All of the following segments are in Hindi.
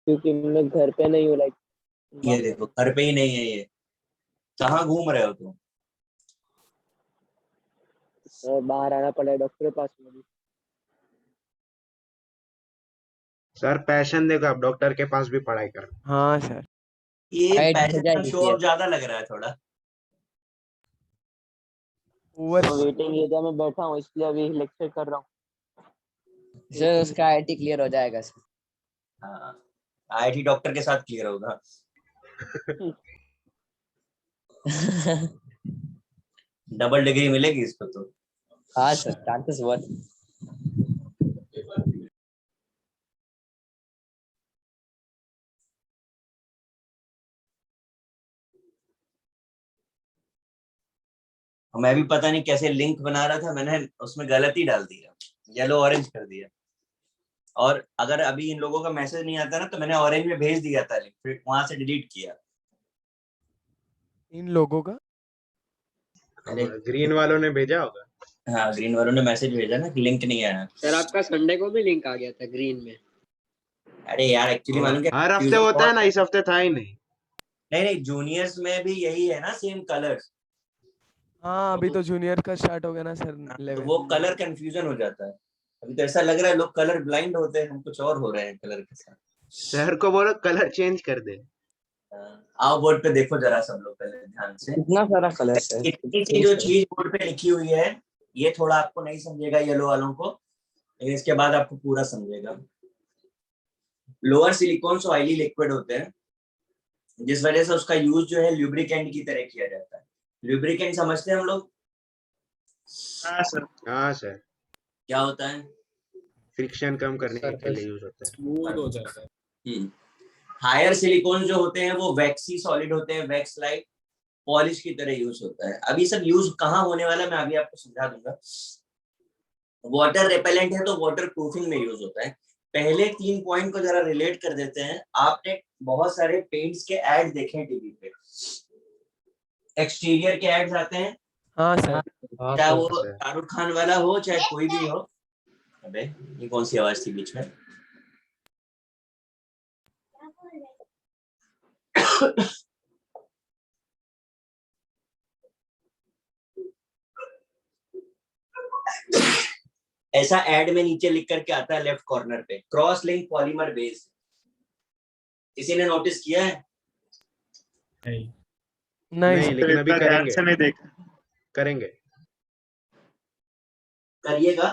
क्योंकि मैं घर पे नहीं हूँ, लाइक ये देखो घर पे ही नहीं है ये, कहाँ घूम रहे हो तुम? बाहर आना पड़ा है डॉक्टर के पास में भी। सर पैशन देखो, आप डॉक्टर के पास भी पढ़ाई कर। हाँ सर। ये हाइट हो पैशन का जाएगी शो ऑफ ज्यादा लग रहा है थोड़ा। ओवर वेटिंग एरिया में बैठा हूँ इसलिए अभी लेक्चर कर रहा हूँ। सर उसका आईटी क्लियर हो जाएगा सर। हाँ, आईआईटी डॉक्टर के साथ क्लियर होगा। डबल डिग्री मिलेगी इसको तो। हाँ सर, चांसेस बहुत। मैं भी पता नहीं कैसे लिंक बना रहा था, मैंने उसमें गलती डाल दिया, येलो ऑरेंज कर दिया। और अगर अभी इन लोगों का मैसेज नहीं आता ना तो मैंने ऑरेंज में भेज दिया था लिंक, फिर वहां से डिलीट किया। इन लोगों का अरे ग्रीन वालों ने भेजा होगा। हाँ, ग्रीन वालों ने मैसेज भेजा ना कि लिंक नहीं आया। सर आपका संडे को भी लिंक आ गया था ग्रीन में। अरे यार एक्चुअली मालूम क्या, हर हफ्ते होता है ना, इस हफ्ते था ही नहीं। नहीं नहीं, जूनियर्स में भी यही है ना, सेम कलर्स। हाँ अभी तो जूनियर का स्टार्ट हो गया ना सर तो 11। वो कलर कंफ्यूजन हो जाता है। अभी तो ऐसा लग रहा है लोग कलर ब्लाइंड होते हैं, हम कुछ और हो रहे हैं कलर के साथ। सर को बोलो कलर चेंज कर दे। आओ बोर्ड पे देखो जरा सब लोग पहले ध्यान से। कितना सारा कलर है। इतनी सी जो चीज बोर्ड पे लिखी हुई है ये थोड़ा आपको नहीं समझेगा येलो वालों को, लेकिन इसके बाद आपको पूरा समझेगा। लोअर सिलिकॉन्स ऑयली लिक्विड होते हैं, जिस वजह से उसका यूज जो है ल्यूब्रिकेंट की तरह किया जाता है। ल्यूब्रिकेंट समझते हैं हम लोग? हाँ सर। क्या होता है? फ्रिक्शन कम करने के लिए यूज होता है। स्मूथ हो जाता है। हायर सिलिकॉन जो होते हैं वो वैक्सी सॉलिड होते हैं, वैक्स लाइक पॉलिश की तरह यूज होता है। अभी सब यूज कहाँ होने वाला मैं अभी आपको समझा दूंगा। वाटर रिपेलेंट है तो वाटर प्रूफिंग में यूज होता है। पहले 3 पॉइंट को जरा रिलेट कर देते हैं। आपने बहुत सारे पेंट्स के एड देखे हैं टीवी पे, एक्सटीरियर के एड्स आते हैं, हाँ सर। चाहे वो शाहरुख खान वाला हो चाहे कोई भी हो। अबे ये कौन सी आवाज थी बीच में? ऐसा एड में नीचे लिख करके आता है लेफ्ट कॉर्नर पे, क्रॉस लिंक पॉलीमर बेस। किसी ने नोटिस किया है? नहीं लेकिन अभी करेंगे। नहीं देखा। करेंगे। करिएगा।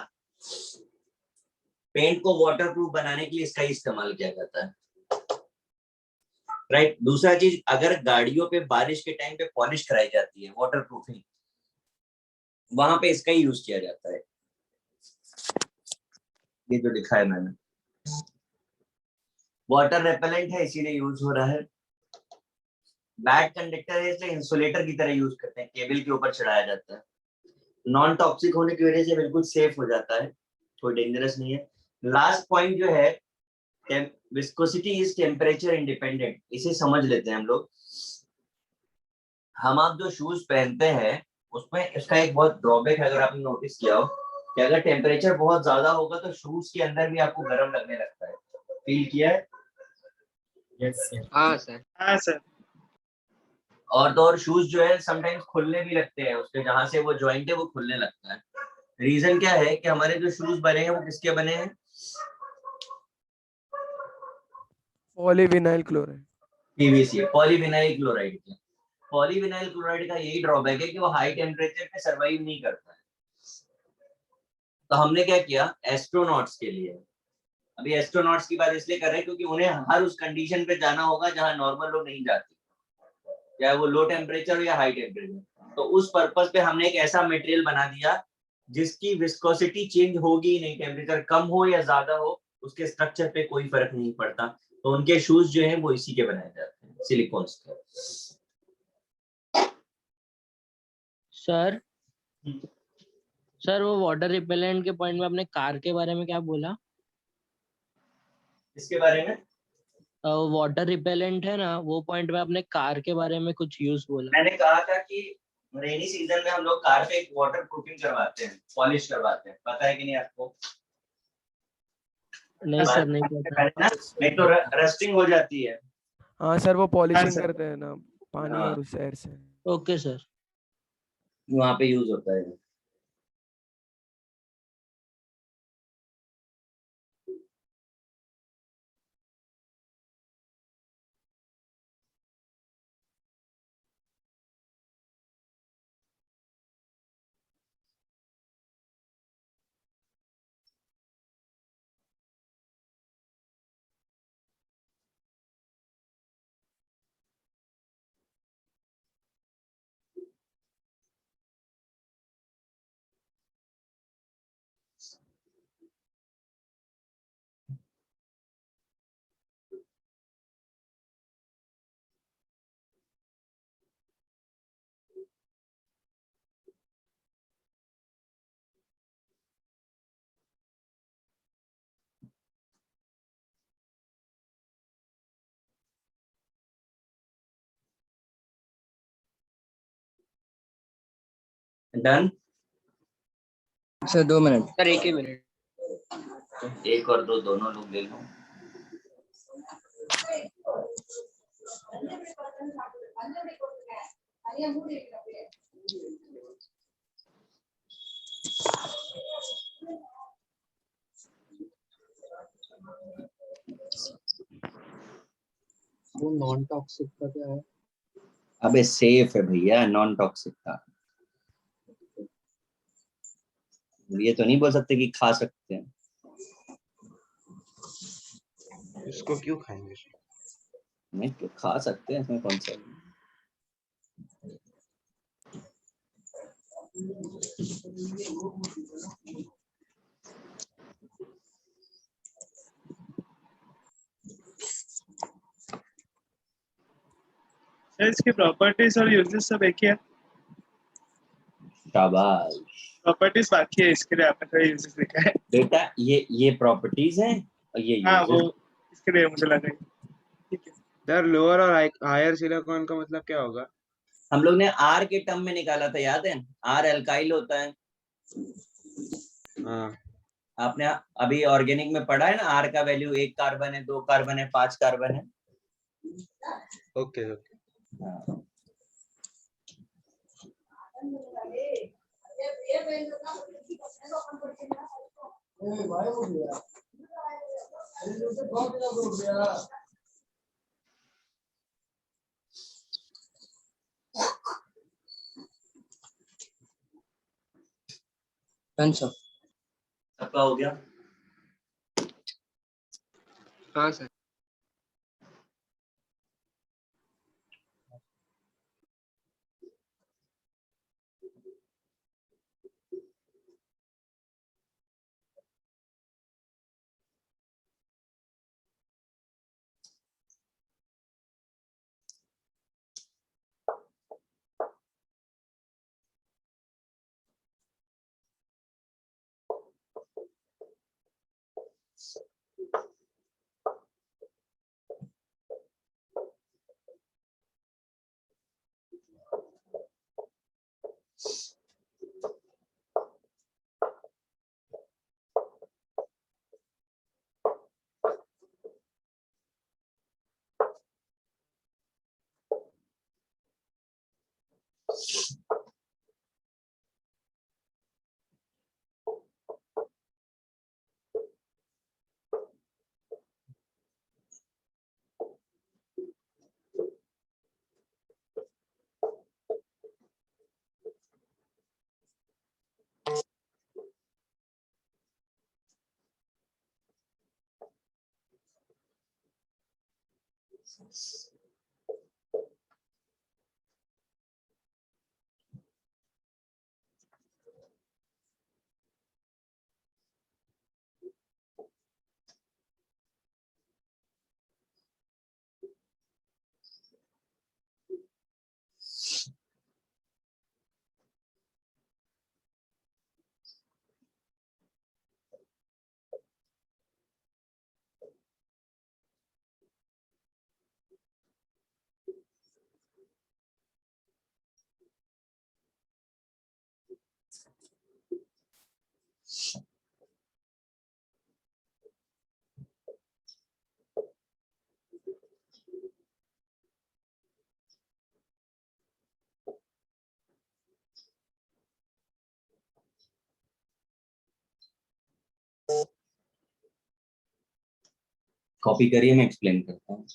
पेंट को वाटरप्रूफ बनाने के लिए इसका इस्तेमाल किया जाता है, राइट। दूसरा चीज, अगर गाड़ियों पे बारिश के टाइम पे पॉलिश कराई जाती है वाटरप्रूफिंग, वहां पे इसका ही यूज किया जाता है। ये जो लिखा है मैंने, वाटर रेपेलेंट है इसीलिए यूज हो रहा है। बैड कंडक्टर है इसलिए इंसुलेटर की तरह यूज करते हैं, केबल के ऊपर चढ़ाया जाता है। नॉन टॉक्सिक होने की वजह से बिल्कुल सेफ हो जाता है, कोई डेंजरस नहीं है। लास्ट पॉइंट जो है, विस्कोसिटी इज टेम्परेचर इंडिपेंडेंट। इसे समझ लेते हैं हम लोग। हम आप जो शूज पहनते हैं उसमें इसका एक बहुत ड्रॉबैक है, अगर आपने नोटिस किया हो कि अगर टेम्परेचर बहुत ज्यादा होगा तो शूज के अंदर भी आपको गर्म लगने लगता है। फील किया है? हाँ सर। और तो और शूज जो है समटाइम्स खुलने भी लगते हैं, उसके जहां से वो जॉइंट है वो खुलने लगता है। रीजन क्या है कि हमारे जो शूज बने हैं वो किसके बने हैं? Polyvinyl chloride, PVC, polyvinyl chloride के। पॉलीविनाइल क्लोराइड का यही ड्रॉबैक है कि वो हाई टेम्परेचर पे सर्वाइव नहीं करता है। तो हमने क्या किया एस्ट्रोनॉट्स के लिए, अभी एस्ट्रोनॉट्स की बात इसलिए कर रहे हैं क्योंकि उन्हें हर उस कंडीशन पे जाना होगा जहां नॉर्मल लोग नहीं जाते, चाहे वो लो टेम्परेचर हो या हाई टेम्परेचर। तो उस पर्पस पे हमने एक ऐसा मटेरियल बना दिया जिसकी विस्कोसिटी चेंज होगी नहीं, टेम्परेचर कम हो या ज्यादा हो उसके स्ट्रक्चर पे कोई फर्क नहीं पड़ता। तो उनके शूज जो हैं वो इसी के बनाए जाते हैं, सिलिकॉन्स के। सर वो वाटर रिपेलेंट के पॉइंट में आपने कार के बारे में क्या बोला? इसके बारे में वाटर रिपेलेंट है ना, वो पॉइंट में आपने कार के बारे में कुछ यूज बोला। मैंने कहा था कि रेनी सीजन में हम लोग कार पे एक वाटर प्रूफिंग करवाते हैं, पॉलिश करवाते हैं, पता है कि नहीं आपको? नहीं सर नहीं पता। पहले ना, नहीं तो रस्टिंग हो जाती है। हाँ सर, वो पॉलिशिंग सर। करते हैं ना पानी हाँ। और उस एयर से। Okay sir. वहां पे यूज होता है। डन। Sir 2 minute. सर एक ही मिनट। एक और दो दोनों लोग ले लो। वो नॉन टॉक्सिक का क्या है? अबे सेफ है भैया, नॉन टॉक्सिक का। ये तो नहीं बोल सकते कि खा सकते हैं। इसको क्यों खाएंगे? नहीं तो खा सकते हैं, इसमें कौन सा। सर इसकी प्रॉपर्टीज और यूजेस सब एक ही है। शाबाश प्रॉपर्टीज बाकी है, इसके लिए आपने थोड़ा यूजेस लिखा है। बेटा, ये प्रॉपर्टीज हैं और ये हाँ वो यूजेस। इसके लिए मुझे लगा ही। ठीक है। सर लोअर और हायर सिलिकॉन का मतलब क्या होगा? हम लोग ने आर के टर्म में निकाला था, याद है? आर एल्काइल होता है। हाँ। आपने अभी ऑर्गेनिक में पढ़ा है ना, आर का वैल्यू 1 कार्बन है, 2 कार्बन है, 5 कार्बन है। Okay okay. हाँ। Done sir. सबका हो गया? हाँ सर। कॉपी करिए, मैं एक्सप्लेन करता हूँ।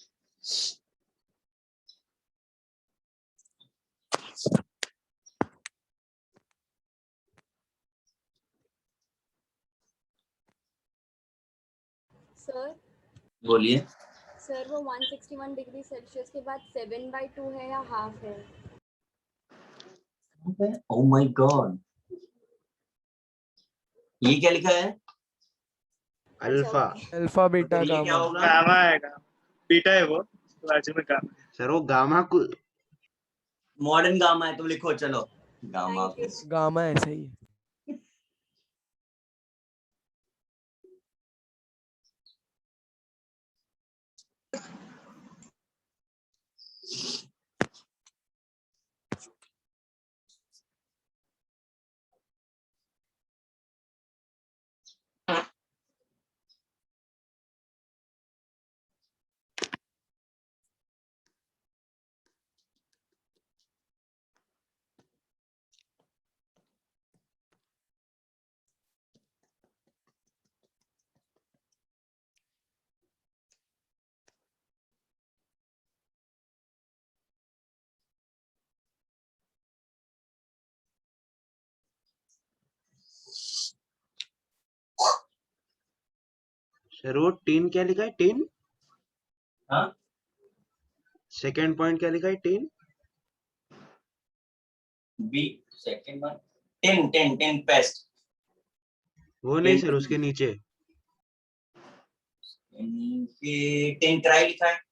सर बोलिए। सर वो 161 डिग्री सेल्सियस के बाद 7/2 है या हाफ है? ओह माय गॉड, ये क्या लिखा है? अल्फा। अल्फा तो बीटा फिर ये क्या गामा। होगा? गामा आएगा, बीटा है वो, बाजू में गामा है। सर वो गामा को मॉडर्न गामा है, तुम लिखो चलो गामा Thank you. को। गामा ऐसा ही है। सर वो टीन क्या लिखा है? टीन हाँ, सेकंड पॉइंट क्या लिखा है? Teen B second one, ten ten ten paste. वो नहीं सर, उसके नीचे। टेन ट्राई लिखा है।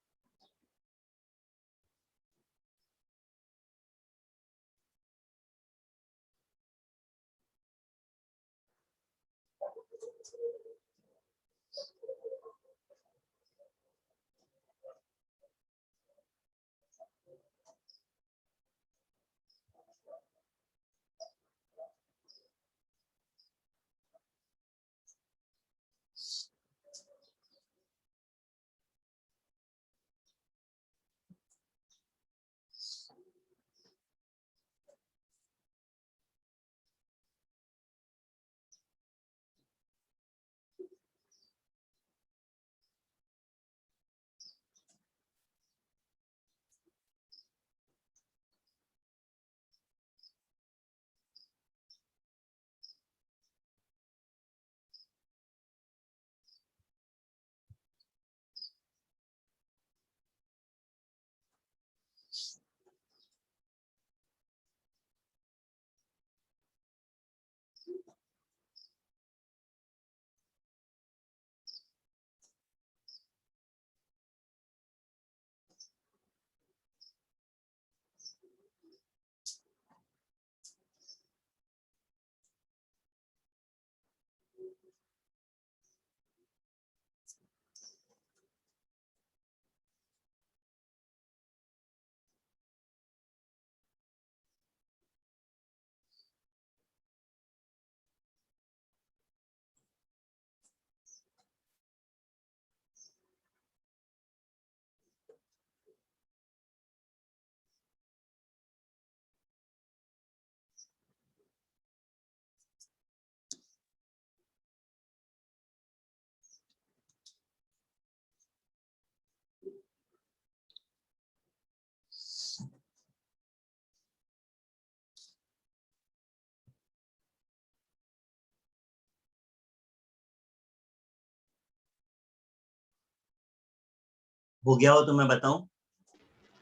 हो गया हो तो मैं बताऊं?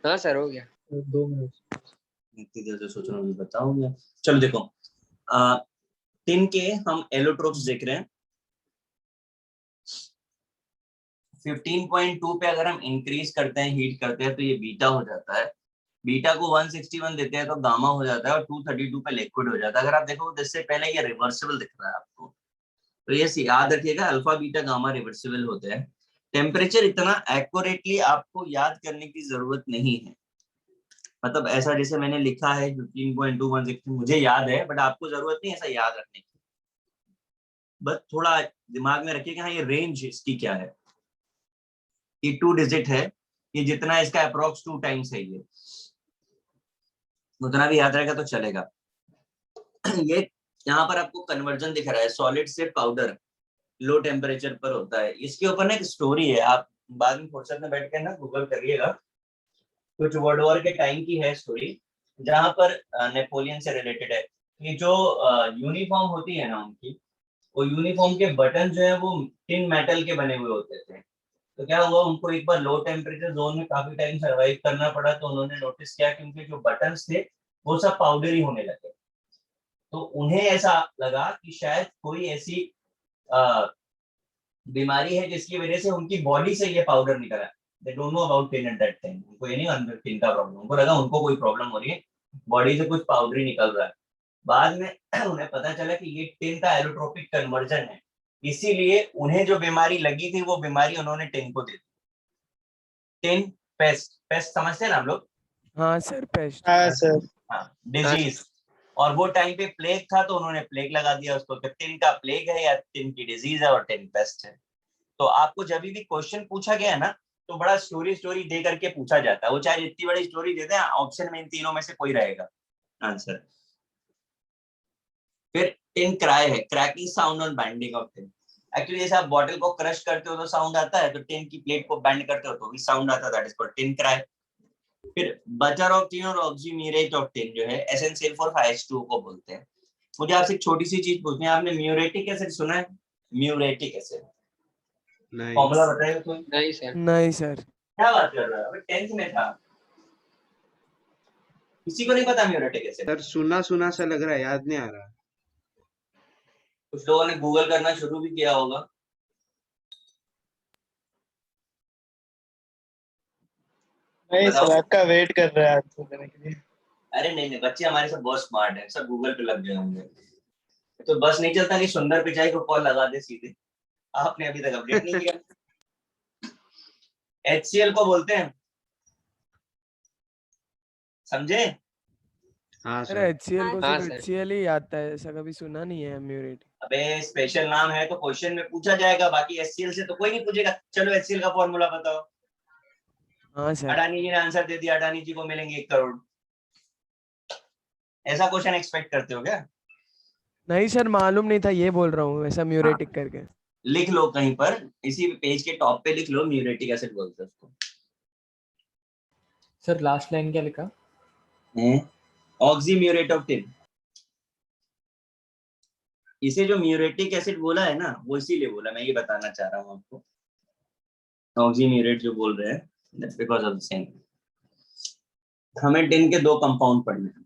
हाँ सर हो गया। 2 मिनट। इतनी देर से सोच रहा हूँ बताऊंगा। चलो देखो, टिन के हम एलोट्रोप्स देख रहे हैं। 15.2 पे अगर हम इंक्रीज करते हैं, हीट करते हैं, तो ये बीटा हो जाता है। बीटा को 161 देते हैं तो गामा हो जाता है, और 232 पे लिक्विड हो जाता है। अगर आप देखो इससे पहले ये रिवर्सिबल दिख रहा है आपको, तो ये याद रखिएगा, अल्फा बीटा गामा रिवर्सिबल होते हैं। टेम्परेचर इतना एक्यूरेटली आपको याद करने की जरूरत नहीं है, मतलब ऐसा जैसे मैंने लिखा है 15.2 160 मुझे याद है, बट आपको जरूरत नहीं ऐसा याद रखने की। बस थोड़ा दिमाग में रखिए कि हाँ ये रेंज इसकी क्या है, ये 2 डिजिट है, ये जितना इसका अप्रोक्स 2 टाइम्स है, ये उतना भी याद रहेगा तो चलेगा। ये यहाँ पर आपको कन्वर्जन दिख रहा है, सॉलिड से पाउडर लो टेम्परेचर पर होता है। इसके ऊपर ना एक स्टोरी है, आप बाद में फुर्सत में बैठ के ना गूगल करिएगा, कुछ वर्ल्ड वॉर के टाइम की है स्टोरी, जहां पर नेपोलियन से रिलेटेड है। ये जो यूनिफॉर्म होती है ना उनकी, वो यूनिफॉर्म के बटन जो है वो टिन मेटल के बने हुए होते थे। तो क्या हुआ, उनको एक बार लो टेम्परेचर जोन में काफी टाइम सरवाइव करना पड़ा, तो उन्होंने नोटिस किया कि उनके जो बटन्स थे वो सब पाउडरी होने लगे। तो उन्हें ऐसा लगा कि शायद कोई ऐसी बीमारी है जिसकी वजह से उनकी बॉडी से ये पाउडर निकला। They don't know about tin at that time, उनको ये नहीं अंदर टिन का प्रॉब्लम, उनको लगा उनको कोई प्रॉब्लम हो रही है, बॉडी से कुछ पाउडरी निकल रहा है। बाद में उन्हें पता चला कि ये टिन का एलोट्रोपिक कन्वर्जन है, इसीलिए उन्हें जो बीमारी लगी थी वो बीमारी उन्होंने टिन को दे दी। टिन पेस्ट, पेस्ट समझते हैं ना हम लोग? हाँ सर, पेस्ट। हाँ सर। हाँ, डिजीज। और वो टाइम पे प्लेग था तो उन्होंने प्लेग लगा दिया उसको, कि टिन का प्लेग है या टिन की डिजीज है, और टिन पेस्ट है। तो आपको जब भी क्वेश्चन पूछा गया है ना, तो बड़ा स्टोरी स्टोरी दे करके पूछा जाता है, वो चाहे जितनी बड़ी स्टोरी दे दें, ऑप्शन में इन तीनों में से कोई रहेगा आंसर। फिर टिन क्राई है, cracking sound on binding of tin. Actually जैसे आप बॉटल को क्रश करते हो तो साउंड आता है, तो टिन की प्लेट को बैंड करते हो तो भी साउंड आता है, that is called tin cry. फिर बटर ऑफ टिन और ऑक्सीम्यूरेट ऑफ टिन जो है एसेंशियल फॉर H2O को बोलते हैं। मुझे आपसे एक छोटी सी चीज पूछनी है, आपने म्यूरेटिक एसिड सुना है? म्यूरेटिक एसिड नहीं फॉर्मूला बताइए कोई। नहीं सर। नहीं सर। क्या बात कर रहा है, अबे 10th में था, किसी को नहीं पता म्यूरेटिक एसिड? सर, सुना सुना सा लग रहा है, याद नहीं आ रहा। कुछ लोगों ने गूगल करना शुरू भी किया होगा। नहीं बताओ। सर, आपका वेट कर रहा है आंसर देने के लिए। अरे नहीं नहीं, बच्चे हमारे सब बहुत स्मार्ट हैं, सब गूगल पे लग गए होंगे। तो बस नहीं चलता कि सुंदर पिचाई को कॉल लगा दे सीधे, आपने अभी तक अपडेट नहीं किया। HCl को बोलते हैं, समझे? हाँ अरे सर। HCl को हाँ सिर्फ सर। HCl ही आता है, ऐसा कभी सुना नहीं है म्यूरेट। अबे स्पेशल नाम है तो क्वेश्चन में पूछा जाएगा, बाकी HCl से तो कोई नहीं पूछेगा। चलो HCl का फॉर्मूला बताओ। हाँ सर। अडानी जी ने आंसर दे दिया, अडानी जी को मिलेंगे 1 करोड़। ऐसा क्वेश्चन एक्सपेक्ट करते हो क्या? नहीं सर, मालूम नहीं था, ये बोल रहा हूँ ऐसा हाँ, म्यूरेटिक करके। लिख लो कहीं पर, इसी पेज के टॉप पे लिख लो, म्यूरेटिक एसिड बोलते हैं उसको। सर लास्ट लाइन क्या लिखा? ऑक्सीम्यूरेट ऑफ टिन। इसे जो म्यूरेटिक एसिड बोला है ना, वो इसीलिए बोला, मैं ये बताना चाह रहा हूँ आपको। ऑक्सीम्यूरेट जो बोल रहे हैं, बिकॉज ऑफ द सेम। हमें टिन के 2 कंपाउंड पढ़ने हैं।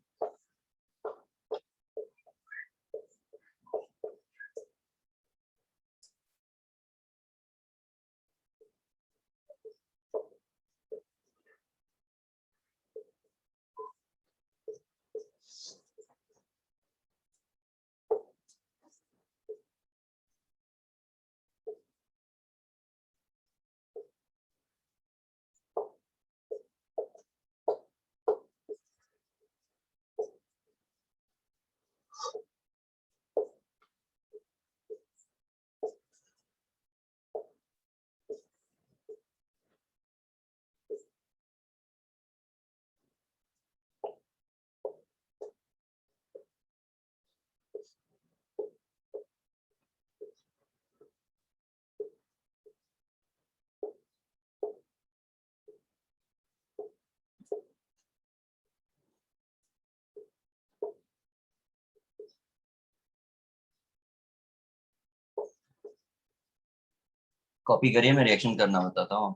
कॉपी करिए, मैं रिएक्शन करना बताता हूँ।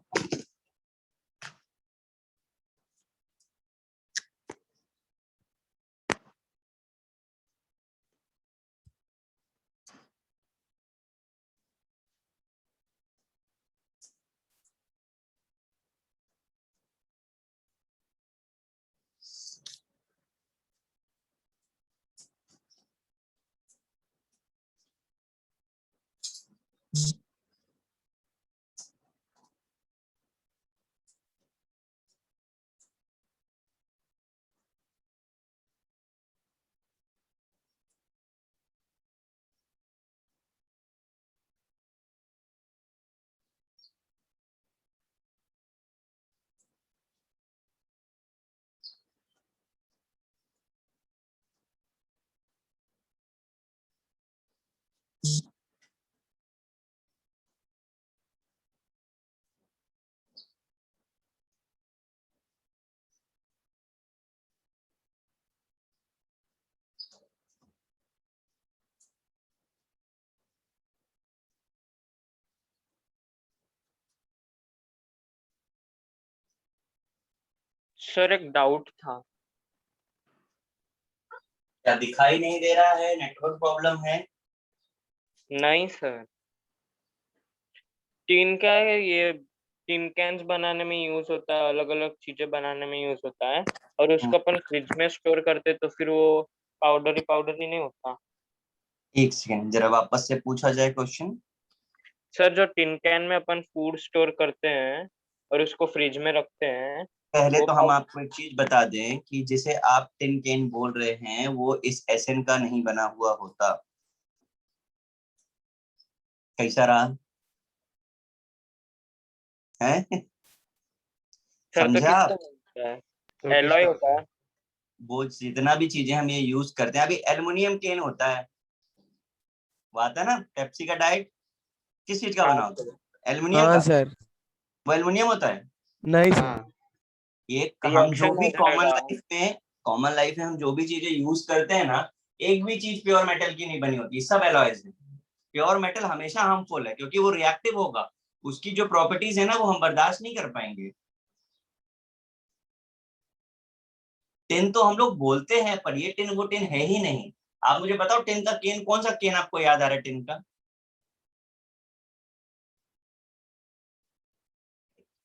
सर एक डाउट था। क्या दिखाई नहीं दे रहा है? नेटवर्क प्रॉब्लम है? नहीं सर, टीन क्या है ये, टीन कैन्स बनाने में यूज होता है, अलग अलग चीजें बनाने में यूज होता है, और उसको अपन फ्रिज में स्टोर करते तो फिर वो पाउडर ही नहीं होता। एक सेकंड, जरा वापस से पूछा जाए क्वेश्चन। सर जो टिन कैन में अपन फूड स्टोर करते हैं और उसको फ्रिज में रखते हैं, पहले वो तो हम आपको एक चीज बता दें कि जिसे आप टिन कैन बोल रहे हैं वो इस एसएन का नहीं बना हुआ होता। कैसा रहा है? सर तो समझा? किसका होता है? तो एलॉय किसका होता होता है। वो जितना भी चीजें हम ये यूज करते हैं, अभी एल्युमिनियम कैन होता है, वो आता है ना पेप्सी का डाइट, किस चीज का हाँ बना होता सर, है? एल्युमिनियम हाँ का। सर। वो एल्युमिनियम होता है। नहीं है? सर। हाँ ये हम जो रिएक्शन भी हो जाएगा। कॉमन लाइफ में हम जो भी चीजें यूज करते हैं ना, एक भी चीज प्योर मेटल की नहीं बनी होती, सब एलॉयज है। प्योर मेटल हमेशा हार्मफुल है क्योंकि वो रिएक्टिव होगा, उसकी जो प्रॉपर्टीज है ना वो हम बर्दाश्त नहीं कर पाएंगे। टिन तो हम लोग बोलते हैं पर ये टिन वो टिन है ही नहीं। आप मुझे बताओ टिन का केन, कौन सा केन आपको याद आ रहा है टिन का?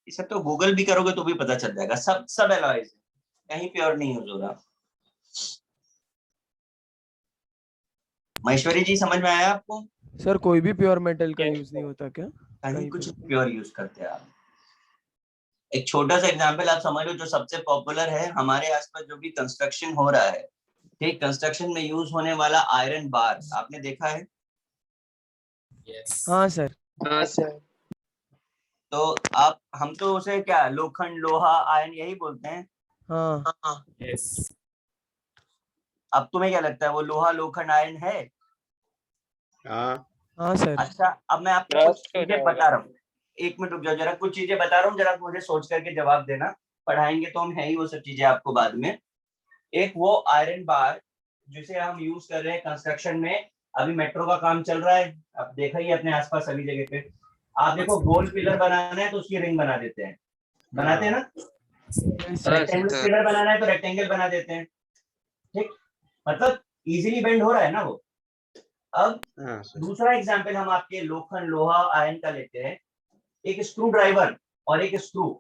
इसे तो गूगल भी करोगे तो भी पता चल जाएगा, सब सब एलॉयज है, कहीं प्योर नहीं यूज हो रहा। महेश्वरी जी समझ में आया आपको? सर कोई भी प्योर मेटल का Yes, यूज नहीं sir. होता क्या? कहीं कहीं कुछ पे? प्योर यूज करते हैं आप। एक छोटा सा एग्जांपल आप समझ लो, जो सबसे पॉपुलर है हमारे आसपास जो भी कंस्ट्रक्शन हो रहा है, ठीक, कंस्ट्रक्शन में यूज होने वाला आयरन बार आपने देखा है? हाँ सर। हाँ सर। तो आप, हम तो उसे क्या लोखंड लोहा आयरन यही बोलते हैं। हाँ अब तुम्हें क्या लगता है वो लोहा लोखंड आयरन है? हाँ हाँ सर। अच्छा, अब मैं आपको कुछ रस्ट हो चीजें जाएगा। बता रहा हूँ, एक मिनट रुक जाओ, जरा कुछ चीजें बता रहा हूँ, जरा मुझे सोच करके जवाब देना। पढ़ाएंगे तो हम है ही वो सब चीजें आपको बाद में। एक वो आयरन बार जिसे हम यूज कर रहे हैं कंस्ट्रक्शन में, अभी मेट्रो का काम चल रहा है, अब देखा ही अपने आसपास सभी जगह पे। आप देखो गोल पिलर बनाना है तो उसकी रिंग बना देते हैं, बनाते हैं ना? Yes sir. रेक्टेंगल पिलर बनाना है तो रेक्टेंगल बना देते हैं, ठीक, मतलब इजीली बेंड हो रहा है ना वो। अब हाँ सर। दूसरा एग्जांपल हम आपके लोखंड लोहा आयरन का लेते हैं, एक स्क्रू ड्राइवर और एक स्क्रू,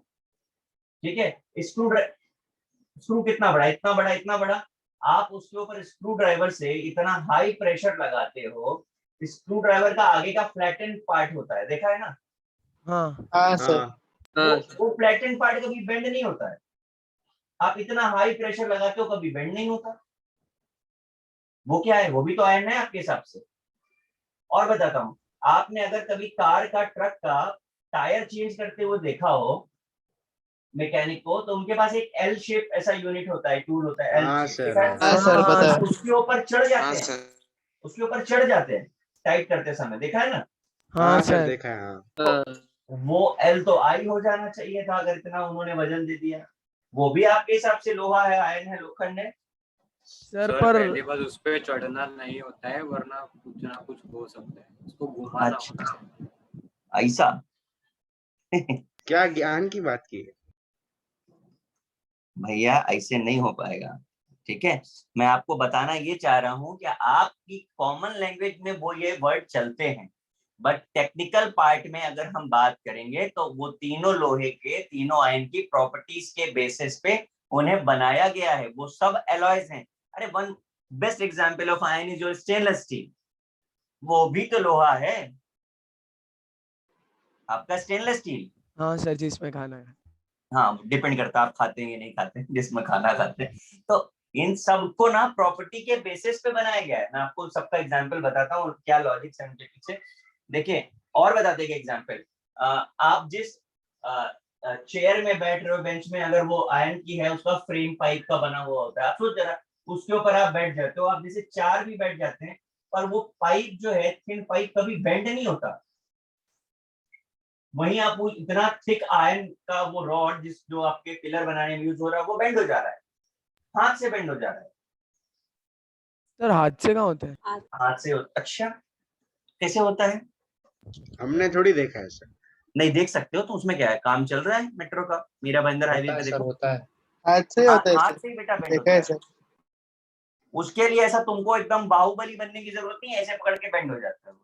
ठीक है? स्क्रू कितना बड़ा, इतना बड़ा, इतना बड़ा। आप उसके ऊपर स्क्रू ड्राइवर से इतना हाई प्रेशर लगाते हो, स्क्रू ड्राइवर का आगे का फ्लैटेंड पार्ट होता है, देखा है ना? हाँ हाँ सर। हाँ हाँ वो फ्लैटेंड पार्ट कभी बेंड नहीं होता है। आप इतना हाई प्रेशर लगाते हो कभी बेंड नहीं होता। वो क्या है? वो भी तो आयरन है आपके हिसाब से। और बताता हूँ, आपने अगर कभी कार का ट्रक का टायर चेंज करते हुए देखा हो मैकेनिक को, तो उनके पास एक एल शेप ऐसा यूनिट होता है, टूल होता है एल हाँ शेप, सर। देखा है? हाँ सर, हाँ पता है। सर। उसके ऊपर चढ़ जाते हैं, उसके ऊपर चढ़ जाते हैं टाइट करते समय, देखा है ना? हाँ हाँ सर सर। देखा है। हाँ हाँ वो एल तो आई हो जाना चाहिए था अगर इतना उन्होंने वजन दे दिया। वो भी आपके हिसाब से लोहा है, आयरन है, लोखंड है? सर सर पर पहली बात उस पे चढ़ना नहीं होता है, वरना कुछ ना कुछ हो सकता है, उसको घुमाना अच्छा, होता है। ऐसा? क्या ज्ञान की बात की है? भैया ऐसे नहीं हो पाएगा, ठीक है? मैं आपको बताना ये चाह रहा हूँ कि आपकी कॉमन लैंग्वेज में वो ये वर्ड चलते हैं, बट टेक्निकल पार्ट में अगर हम बात करेंगे तो वो तीनों लोहे के, तीनों आयन की प्रॉपर्टीज के बेसिस पे उन्हें बनाया गया है, वो सब एलॉयज हैं। अरे one best example of ion is your stainless steel, वो भी तो लोहा है आपका स्टेनलेस स्टील। हाँ सर, जिसमें खाना है। हाँ, डिपेंड करता है आप खाते हैं या नहीं खाते हैं, जिसमें खाना खाते हैं। तो इन सबको ना प्रॉपर्टी के बेसिस पे बनाया गया है। मैं आपको सबका एग्जांपल बताता हूँ क्या लॉजिक है उनके पीछे। देखिए, और बताते हैं एग्जांपल, आप जिस चेयर में बैठ रहे हो, बेंच में, अगर वो आयरन की है, उसका फ्रेम पाइप का बना हुआ होता है। आप सोच जरा, उसके ऊपर आप बैठ जाते हो, आप जैसे चार भी बैठ जाते हैं, पर वो पाइप जो है, थिन पाइप, कभी बेंड नहीं होता। वहीं आप वो इतना थिक आयरन का वो रॉड जो आपके पिलर बनाने में यूज हो रहा है, वो बेंड हो जा रहा है, हाथ से बेंड हो जा रहा है। सर हाथ से कहाँ होता है? हाथ से अच्छा, कैसे होता है? हमने थोड़ी देखा है सर। नहीं देख सकते हो तो उसमें क्या है, काम चल रहा है मेट्रो का, मीरा भाईंदर हाईवे होता है पे सर, देखो। होता है। हाथ से ही होता है हाथ सर, से ही बेटा बेंड देखा होता है है। सर। उसके लिए ऐसा तुमको एकदम बाहुबली बनने की जरूरत नहीं है, ऐसे पकड़ के बेंड हो जाता है।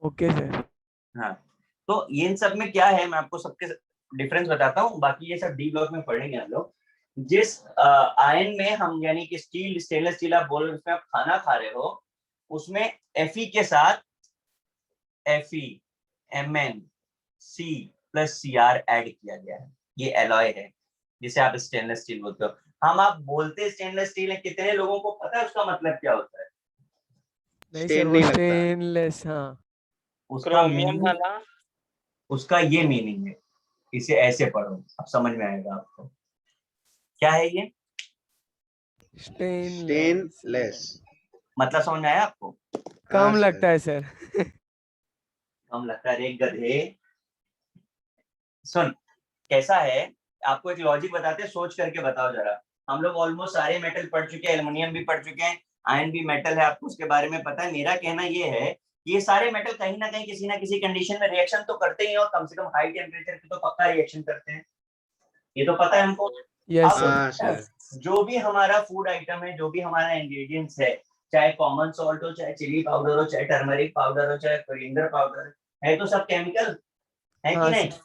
Okay sir. हाँ, तो इन सब में क्या है मैं आपको सबके डिफरेंस बताता हूँ, बाकी ये सब डी ब्लॉक में पढ़ेंगे हम लोग। जिस आयन में हम यानी कि स्टील, स्टेनलेस स्टील आप बोल रहे हो, उसमें आप खाना खा रहे हो, उसमें Fe के साथ Fe, Mn, C plus Cr add किया गया है। ये एलॉय है जिसे आप स्टेनलेस स्टील बोलते हो। हम आप बोलते स्टेनलेस स्टील है, कितने लोगों को पता है उसका मतलब क्या होता है? नहीं Stain सर, वो नहीं लगता। स्टेनलेस, हाँ। उसका क्रोमियम मीनिंग, वाला। उसका ये मीनिंग है, इसे ऐसे पढ़ो, अब समझ में आएगा आपको क्या है ये। Stainless Stainless। मतलब समझ में आया आपको? हाँ कम सर। लगता है सर। हम लगता है एक गधे। सुन कैसा है, आपको एक लॉजिक बताते हैं, सोच करके बताओ जरा। हम लोग ऑलमोस्ट सारे मेटल पढ़ चुके हैं, एल्युमिनियम भी पढ़ चुके हैं, आयरन भी मेटल है, आपको उसके बारे में पता है। मेरा कहना ये है कि ये सारे मेटल कहीं ना किसी कंडीशन में रिएक्शन तो करते ही हैं, और कम से कम हाई टेम्परेचर पे तो पक्का रिएक्शन करते हैं, ये तो पता है हमको। Yes sir. हाँ सर। जो भी हमारा फूड आइटम है, जो भी हमारा इंग्रेडिएंट्स है, चाहे कॉमन सॉल्ट हो, चाहे चिली पाउडर हो, चाहे टर्मरिक पाउडर हो, चाहे कोरिएंडर पाउडर है, तो सब केमिकल है कि हाँ नहीं? सर।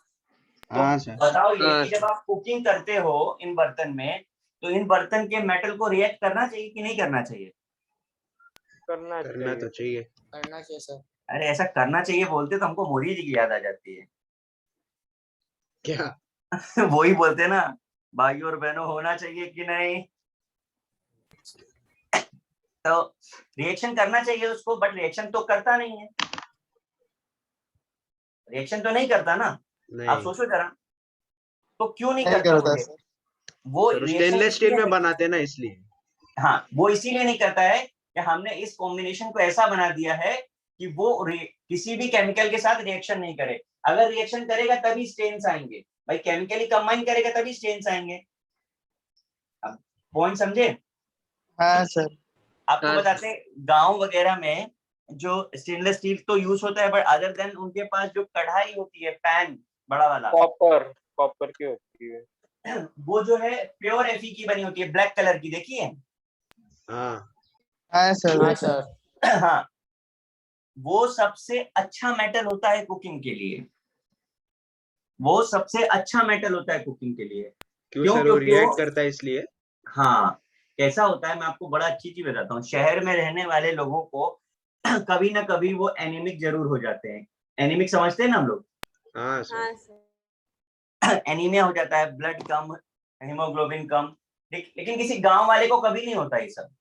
तो हाँ सर। बताओ ये हाँ कि जब आप कुकिंग करते हो इन बर्तन में, तो इन बर्तन के मेटल को रिएक्ट करना चाहिए कि नहीं करना चाहिए? करना करना चाहिए। तो चाहिए। करना चाहिए सर। अरे ऐसा करना चाहिए बोलते तो हमको मोदी जी की याद आ जाती है। क्या? वो ही बोलते ना, भाइयों और बहनों होना चाहिए कि नहीं। तो रिएक्शन करना चाहिए उसको, बट रिएक्शन तो करता नहीं है, रिएक्शन तो नहीं करता ना। आप नहीं सोचो जरा, तो क्यों नहीं नहीं करता वो करता रिएक्शन? सर। वो सर, रिएक्शन स्टेनलेस स्टील इसलिए में नहीं, बनाते ना इसलिए। हाँ वो इसीलिए नहीं करता है कि हमने इस कॉम्बिनेशन को ऐसा बना दिया है कि वो किसी भी केमिकल के साथ रिएक्शन नहीं करे। अगर रिएक्शन करेगा तभी स्टेन्स आएंगे भाई, केमिकली कंबाइन करेगा तभी स्टेन्स आएंगे। अब पॉइंट समझे? हाँ सर। आपको हाँ बताते हैं गांव वगैरह में जो स्टेनलेस स्टील तो यूज होता है, बट अदर देन उनके पास जो कढ़ाई होती है, पैन बड़ा वाला, कॉपर, कॉपर की होती है। वो जो है प्योर Fe की बनी होती है, ब्लैक कलर की, देखी है? हाँ हाँ सर, हाँ देखा है। सर। हाँ, वो सबसे अच्छा मेटल होता है कुकिंग के लिए, वो सबसे अच्छा मेटल होता है कुकिंग के लिए। क्यों क्यों? सर, वो क्योंकि रिएक्ट वो, करता है इसलिए। हाँ कैसा होता है मैं आपको बड़ा अच्छी चीज बताता हूँ। शहर में रहने वाले लोगों को कभी ना कभी वो एनीमिक जरूर हो जाते हैं। एनीमिक समझते हैं ना हम लोग? हाँ सर। हाँ सर। एनीमिया हो जाता है, ब्लड कम, हीमोग्लोबिन कम। लेकिन किसी गांव वाले को कभी नहीं होता ये सब।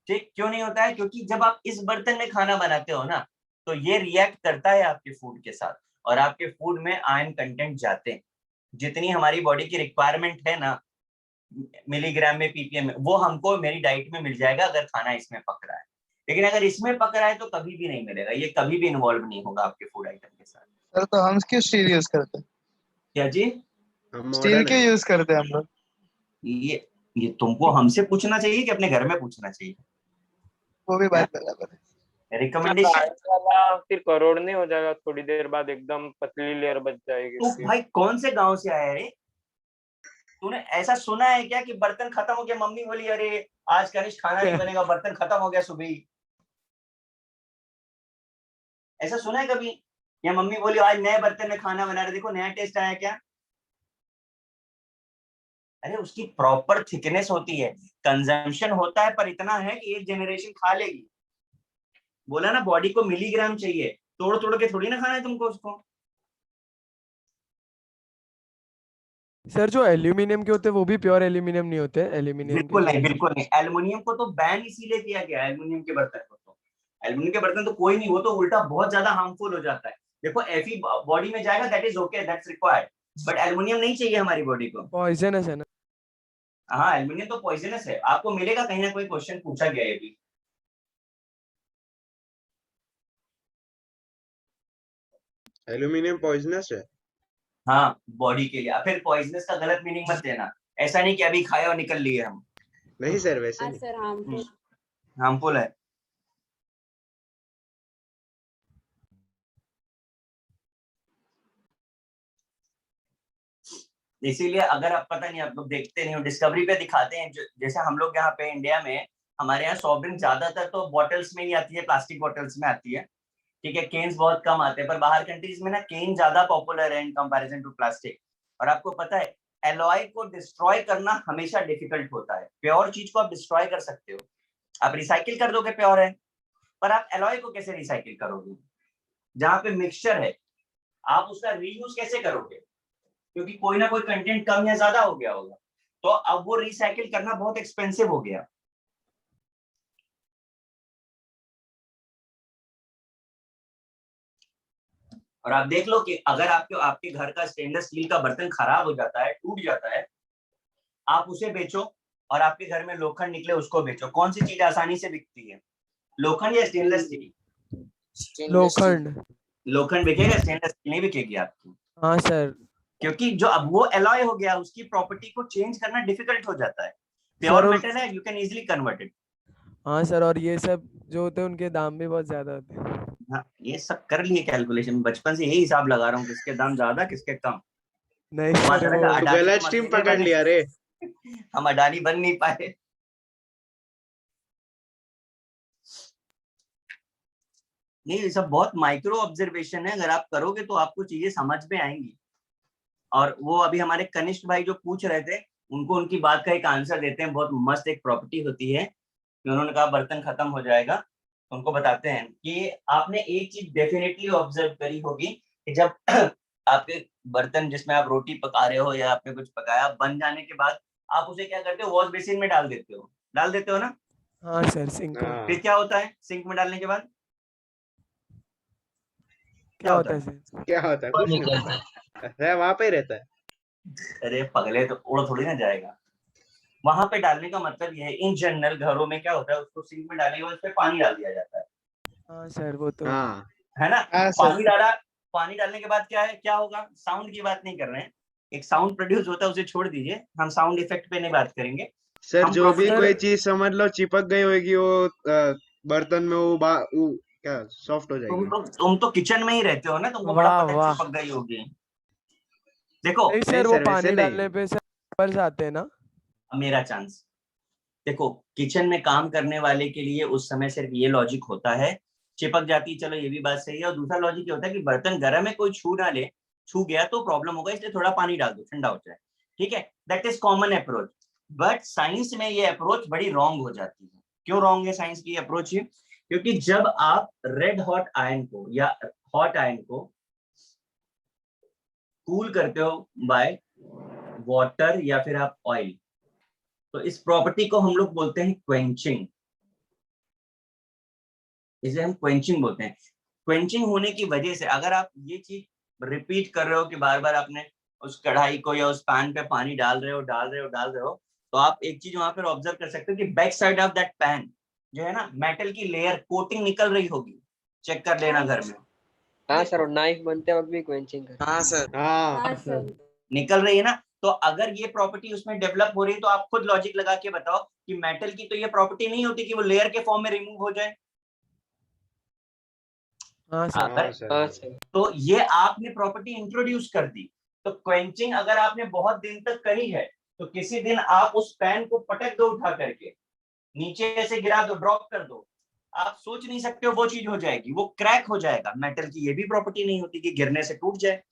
ठीक क्यों नहीं होता है? क्योंकि जब आप इस बर्तन में खाना बनाते हो ना, तो ये रिएक्ट करता है आपके फूड के साथ, और आपके फूड में आयरन कंटेंट जाते हैं। जितनी हमारी बॉडी की रिक्वायरमेंट है ना, मिलीग्राम में, पीपीएम में, वो हमको मेरी डाइट में मिल जाएगा अगर खाना इसमें पक रहा है। लेकिन अगर इसमें पक रहा है तो कभी भी नहीं मिलेगा, ये कभी भी इन्वॉल्व नहीं होगा आपके फूड आइटम के साथ। सर तो हम क्यों स्टील यूज करते हैं? क्या जी? हम स्टील मॉडर्न क्यों है। यूज करते हैं हम लोग? ये तुमको हमसे पूछना चाहिए कि अपने घर में पूछना चाहिए? वो भी बात बराबर है। रिकमेंडेशन। आयरन वाला फिर करोड़ नहीं हो जाएगा, थोड़ी देर बाद एकदम पतली लेयर बच जाएगी तू फिर। भाई कौन से गांव से आया है? तूने ऐसा सुना है क्या कि बर्तन खत्म हो गया, मम्मी बोली अरे आज कनिष्क खाना नहीं बनेगा, बर्तन खत्म हो गया सुबह ही? ऐसा सुना है कभी? या मम्मी बोली आज नए बर्तन में खाना बना रहे, देखो नया टेस्ट आया क्या? अरे उसकी प्रॉपर थिकनेस होती है, कंजम्पशन होता है पर इतना है कि एक जनरेशन खा लेगी। बोला ना बॉडी को मिलीग्राम चाहिए, तोड़ तोड़ के थोड़ी ना खाना है तुमको उसको। सर जो एल्यूमिनियम के होते हैं वो भी प्योर एल्यूमिनियम नहीं होते, एल्यूमिनियम के बिल्कुल जो नहीं, बिल्कुल नहीं। एल्युमिनियम को तो बैन इसीलिए किया गया है, एल्युमिनियम के बर्तन को तो। एल्युमिनियम के बर्तन तो कोई नहीं, वो तो उल्टा बहुत ज्यादा हार्मफुल हो जाता है। देखो Fe बॉडी में जाएगा, that is okay, that's required, but aluminium नहीं चाहिए हमारी बॉडी को। पॉइजनस है ना। हाँ एल्युमिनियम तो पॉइजनस है, आपको मिलेगा कहीं ना कोई क्वेश्चन पूछा गया है भी। एल्यूमिनियम पॉइजनस है। हाँ बॉडी के लिए। फिर पॉइजनस का गलत मीनिंग मत देना, ऐसा नहीं कि अभी खाया और निकल लिए हम। नहीं सर, वैसे हाँ नहीं। Sir, harmful. हार्मफुल है। इसीलिए अगर आप पता नहीं, आप लोग देखते नहीं हो, डिस्कवरी पे दिखाते हैं जैसे हम लोग यहाँ पे इंडिया में, हमारे यहाँ सॉफ्ट ड्रिंक ज्यादातर तो बॉटल्स में ही आती है, प्लास्टिक बॉटल्स में आती है, ठीक है, केन्स बहुत कम आते हैं, पर बाहर कंट्रीज में ना केन ज्यादा पॉपुलर है इन कंपैरिजन टू प्लास्टिक। और आपको पता है एलॉय को डिस्ट्रॉय करना हमेशा डिफिकल्ट होता है। प्योर चीज को आप डिस्ट्रॉय कर सकते हो, आप रिसाइकिल कर दोगे प्योर है, पर आप एलॉय को कैसे रिसाइकिल करोगे? जहाँ पे मिक्सचर है आप उसका रीयूज कैसे करोगे? क्योंकि कोई ना कोई कंटेंट कम या ज्यादा हो गया होगा, तो अब वो रिसाइकिल करना बहुत एक्सपेंसिव हो गया। और आप देख लो कि अगर आपके घर का स्टेनलेस स्टील का बर्तन खराब हो जाता है, टूट जाता है, आप उसे बेचो, और आपके घर में लोखंड निकले उसको बेचो, कौन सी चीज आसानी से बिकती है, लोखंड या स्टेनलेस स्टील? लोखंड। लोखंड बिकेगा, स्टेनलेस स्टील नहीं बिकेगी आपकी। हाँ सर। क्योंकि जो अब वो एलॉय हो गया, उसकी प्रॉपर्टी को चेंज करना डिफिकल्ट हो जाता है। सर प्योर और मेटल है, you can easily convert it. हाँ सर, और ये सब जो होते हैं उनके दाम भी बहुत ज्यादा होते हैं। हाँ, ये सब कर लिए कैलकुलेशन, बचपन से यही हिसाब लगा रहा हूँ, किसके दाम ज्यादा किसके कम। नहीं हमारा सर, लगा वो तू अडानी गलत तो स्ट्रीम मशीनें पकड़ बने, लिया रे। हम अडानी बन नहीं पाए। नहीं, ये सब बहुत माइक्रो ऑब्जर्वेशन है, अगर आप करोगे तो आपको चीजें समझ में आएंगी। और वो अभी हमारे कनिष्क भाई जो पूछ रहे थे, उनको उनकी बात का एक आंसर देते हैं। बहुत मस्त एक प्रॉपर्टी होती है कि उन्होंने कहा बर्तन खत्म हो जाएगा, तो उनको बताते हैं कि आपने एक चीज डेफिनेटली ऑब्जर्व करी होगी कि जब आपके बर्तन जिसमें आप रोटी पका रहे हो या आपने कुछ पकाया, बन जाने के बाद आप उसे क्या करते हो, वॉश बेसिन में डाल देते हो ना? हाँ सर, सिंक में। हाँ, फिर क्या होता है सिंक में डालने के बाद? क्या होता है सर? क्या होता है? कुछ नहीं होता है, वहां पे ही रहता है। अरे पगले, तो उड़ थोड़ी ना जाएगा। वहां पे डालने का मतलब यह है, इन जनरल घरों में क्या होता है, उसको सिंक में डालने के बाद उस पर पानी डाल दिया जाता है हाँ सर, वो तो हाँ है ना? हाँ सर। पानी डालने के बाद क्या होगा? साउंड की बात नहीं कर रहे हैं, एक साउंड प्रोड्यूस होता है, उसे छोड़ दीजिए, हम साउंड इफेक्ट पे नहीं बात करेंगे। सर, हम जो भी property- कोई चीज समझ लो चिपक गई होगी वो बर्तन में, वो क्या सॉफ्ट हो जाएगी। तुम तो किचन में ही रहते हो ना, तुमको बड़ा वाह पता है वाह। चिपक गई होगी। देखो नहीं नहीं सर, वो सर, वैसे पानी नहीं। डालने पे सर बर्स आते हैं ना? मेरा चांस, देखो किचन में काम करने वाले के लिए उस समय सिर्फ ये लॉजिक होता है, चिपक जाती, चलो ये भी बात सही है। और दूसरा लॉजिक ये होता है कि बर्तन गर्म है, कोई छू ना ले, छू गया तो प्रॉब्लम होगा, इसलिए थोड़ा पानी डाल दो, ठंडा हो जाए, ठीक है, that is common approach. But science में ये अप्रोच बड़ी रॉन्ग हो जाती है। क्यों रॉन्ग है साइंस की अप्रोच? क्योंकि जब आप रेड हॉट आयरन को या हॉट आयरन को कूल करते हो बाय वाटर या फिर आप ऑयल, तो इस प्रॉपर्टी को हम लोग बोलते हैं क्वेंचिंग। इसे हम क्वेंचिंग बोलते हैं। क्वेंचिंग होने की वजह से अगर आप ये चीज रिपीट कर रहे हो कि बार बार आपने उस कढ़ाई को या उस पैन पे पानी डाल रहे हो, तो आप एक चीज वहां पर ऑब्जर्व कर सकते हो कि back side of that pan जो है ना, मेटल की लेयर कोटिंग निकल रही होगी, चेक कर लेना घर में। हाँ सर, और नाइफ बनते वक्त भी क्वेंचिंग कर। हाँ सर। हाँ हाँ सर। निकल रही है ना? तो अगर ये प्रॉपर्टी उसमें डेवलप हो रही है, तो आप खुद लॉजिक लगा के बताओ कि मेटल की तो ये प्रॉपर्टी नहीं होती कि वो लेयर के फॉर्म में रिमूव हो जाए। हाँ सर। हाँ हाँ सर। सर। तो ये आपने प्रॉपर्टी इंट्रोड्यूस कर दी। तो क्वेंचिंग अगर आपने बहुत दिन तक करी है, तो किसी दिन आप उस पैन को पटक दो उठा करके, नीचे से गिरा दो, ड्रॉप कर दो, आप सोच नहीं सकते हो वो चीज हो जाएगी, वो क्रैक हो जाएगा। मेटल की ये भी प्रॉपर्टी नहीं होती कि गिरने से टूट जाए।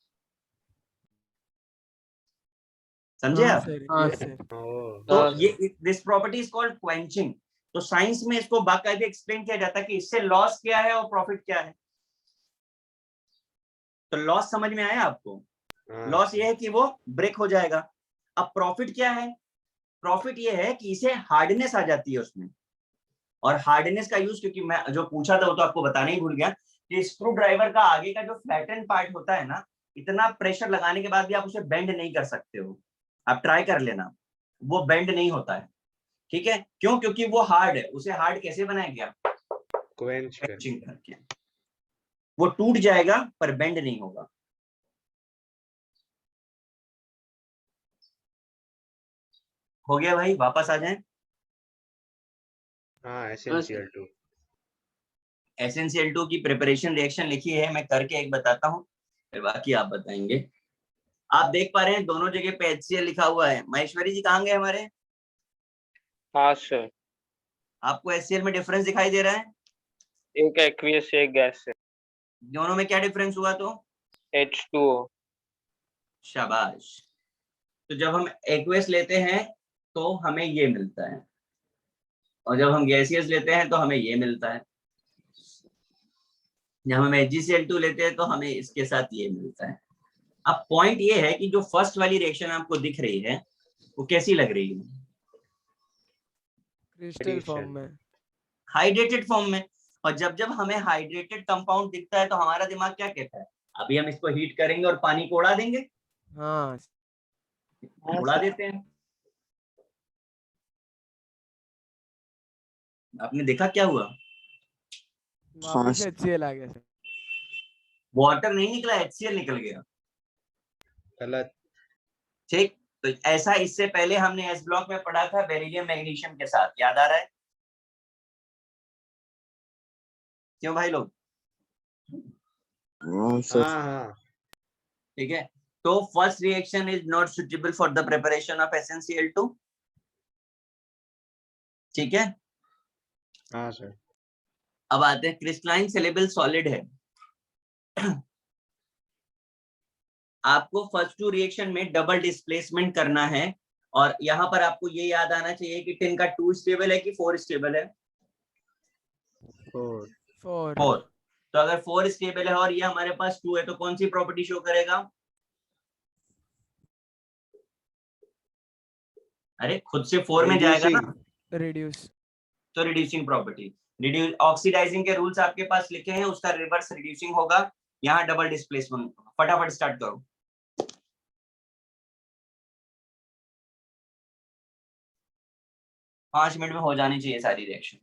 समझे हाँ आप? सर, हाँ यस सर। तो हाँ ये this property is called quenching. तो साइंस में इसको बाकायदे एक्सप्लेन किया जाता है कि इससे लॉस क्या है और प्रॉफिट क्या है। तो लॉस समझ में आया आपको? हाँ लॉस ये है कि वो ब्रेक हो जाएगा। अब प्रॉफिट क्या है? प्रॉफिट ये है कि इसे हार्डनेस आ जाती है उसमें। और हार्डनेस का यूज, क्योंकि मैं जो पूछा था वो तो आपको बताना ही भूल गया, कि स्क्रू ड्राइवर का आगे का जो फ्लैटन पार्ट होता है ना, इतना प्रेशर लगाने के बाद भी आप उसे बेंड नहीं कर सकते हो। आप ट्राई कर लेना, वो बेंड नहीं होता है। ठीक है, क्यों? क्योंकि वो हार्ड है। उसे हार्ड कैसे बनाया गया? क्वेंच कर। क्वेंचिंग करके। वो टूट जाएगा पर बेंड नहीं होगा। हो गया भाई, वापस आ जाएं। हाँ, SnCl2। SnCl2 की प्रिपरेशन रिएक्शन लिखी है, मैं करके एक बताता हूँ, फिर बाकी आप बताएंगे। आप देख पा रहे हैं दोनों जगह पे HCl लिखा हुआ है। महेश्वरी जी कहाँ गए हमारे? हाँ सर, आपको HCl में डिफरेंस दिखाई दे रहा है? एक एक्वियस से एक गैस से। दोनों में क्या डिफरेंस हुआ? तो H2O। शाबाश। तो जब हम एक्वेस लेते हैं तो हमें ये मिलता है, और जब हम गैसियस लेते हैं तो हमें ये मिलता है। जब हम HgCl2 लेते हैं तो हमें इसके साथ ये मिलता है। अब पॉइंट ये है कि जो फर्स्ट वाली रिएक्शन आपको दिख रही है वो कैसी लग रही है? क्रिस्टल फॉर्म में। हाइड्रेटेड फॉर्म में। और जब जब हमें हाइड्रेटेड कंपाउंड दिखता है तो हमारा दिमाग क्या कहता है? अभी हम इसको हीट करेंगे और पानी को उड़ा देंगे। हाँ उड़ा देते हैं। आपने देखा क्या हुआ? वापस से HCl आ गया सर। वाटर नहीं निकला, HCl निकल गया। गलत। ठीक, तो ऐसा इससे पहले हमने एस ब्लॉक में पढ़ा था बेरिलियम मैग्नीशियम के साथ, याद आ रहा है? क्यों भाई लोग? हाँ हाँ। ठीक है, तो first reaction is not suitable for the preparation of SnCl2। ठीक है, हाँ सर। अब आते हैं क्रिस्टलाइन सेलेबल सॉलिड है। आपको फर्स्ट टू रिएक्शन में डबल डिस्प्लेसमेंट करना है, और यहाँ पर आपको ये याद आना चाहिए कि टिन का 2 स्टेबल है कि 4 स्टेबल है? 4। 4। तो अगर 4 स्टेबल है और ये हमारे पास 2 है तो कौन सी प्रॉपर्टी शो करेगा? अरे खुद से 4 में जाएगा ना, रिड्यूस। तो रिड्यूसिंग प्रॉपर्टी। रिड्यूस ऑक्सीडाइजिंग के रूल्स आपके पास लिखे हैं, उसका रिवर्स रिड्यूसिंग होगा। यहाँ डबल डिस्प्लेसमेंट। फटाफट स्टार्ट करो। पांच मिनट में हो जानी चाहिए सारी रिएक्शन।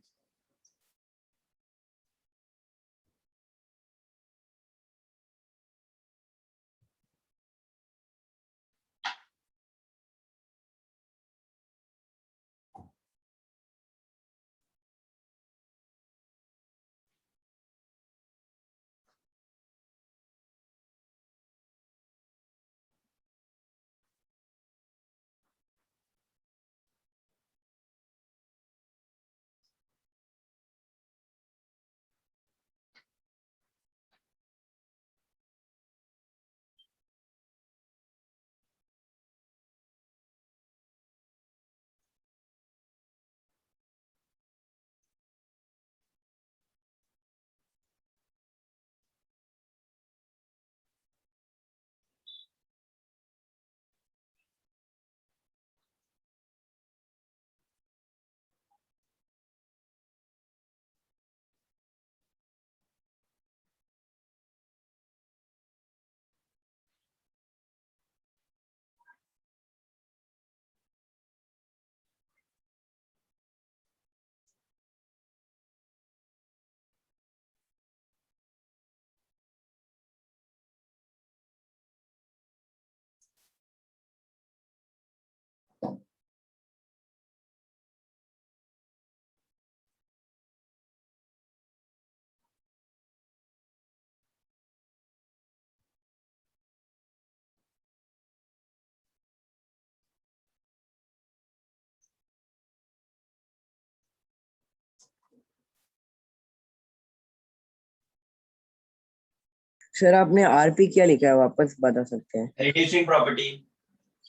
सर आपने आरपी क्या लिखा है, वापस बता सकते हैं? Reducing property.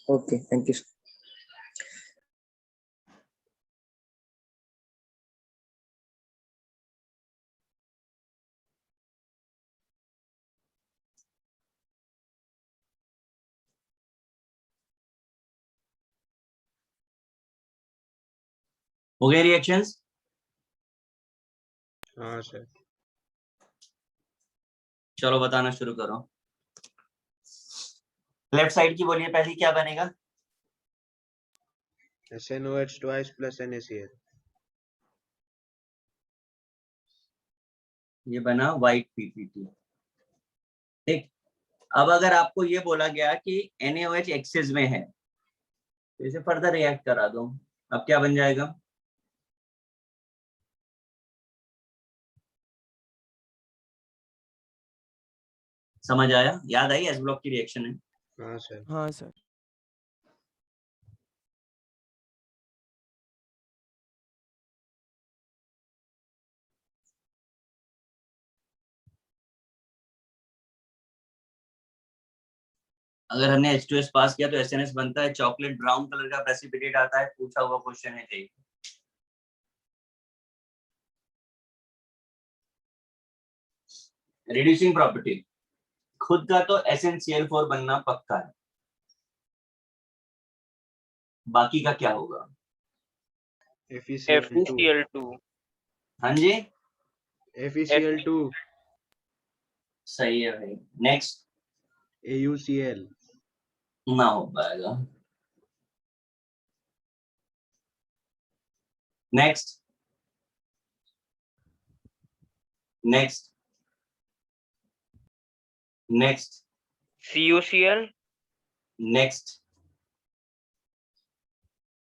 Okay, thank you sir. हो गए रिएक्शंस? हाँ सर। चलो बताना शुरू करो। लेफ्ट साइड की बोलिए पहली, क्या बनेगा? SnOH twice plus NaCl। ये बना व्हाइट PPT। ठीक, अब अगर आपको ये बोला गया कि NaOH एक्सेस में है तो इसे फर्दर रिएक्ट करा दो। अब क्या बन जाएगा? समझ आया? याद आई? एस ब्लॉक की रिएक्शन है। हाँ सर। हाँ सर। अगर हमने H2S पास किया तो SNS बनता है, चॉकलेट ब्राउन कलर का प्रेसिपिटेट आता है, पूछा हुआ क्वेश्चन है यही। रिड्यूसिंग प्रॉपर्टी, खुद का तो SnCl4 बनना पक्का है, बाकी का क्या होगा? FeCl2। FeCl2। हाँ जी, FeCl2। सही है भाई। Next, AuCl। ना हो पाएगा। Next, next, next, CuCl। Next,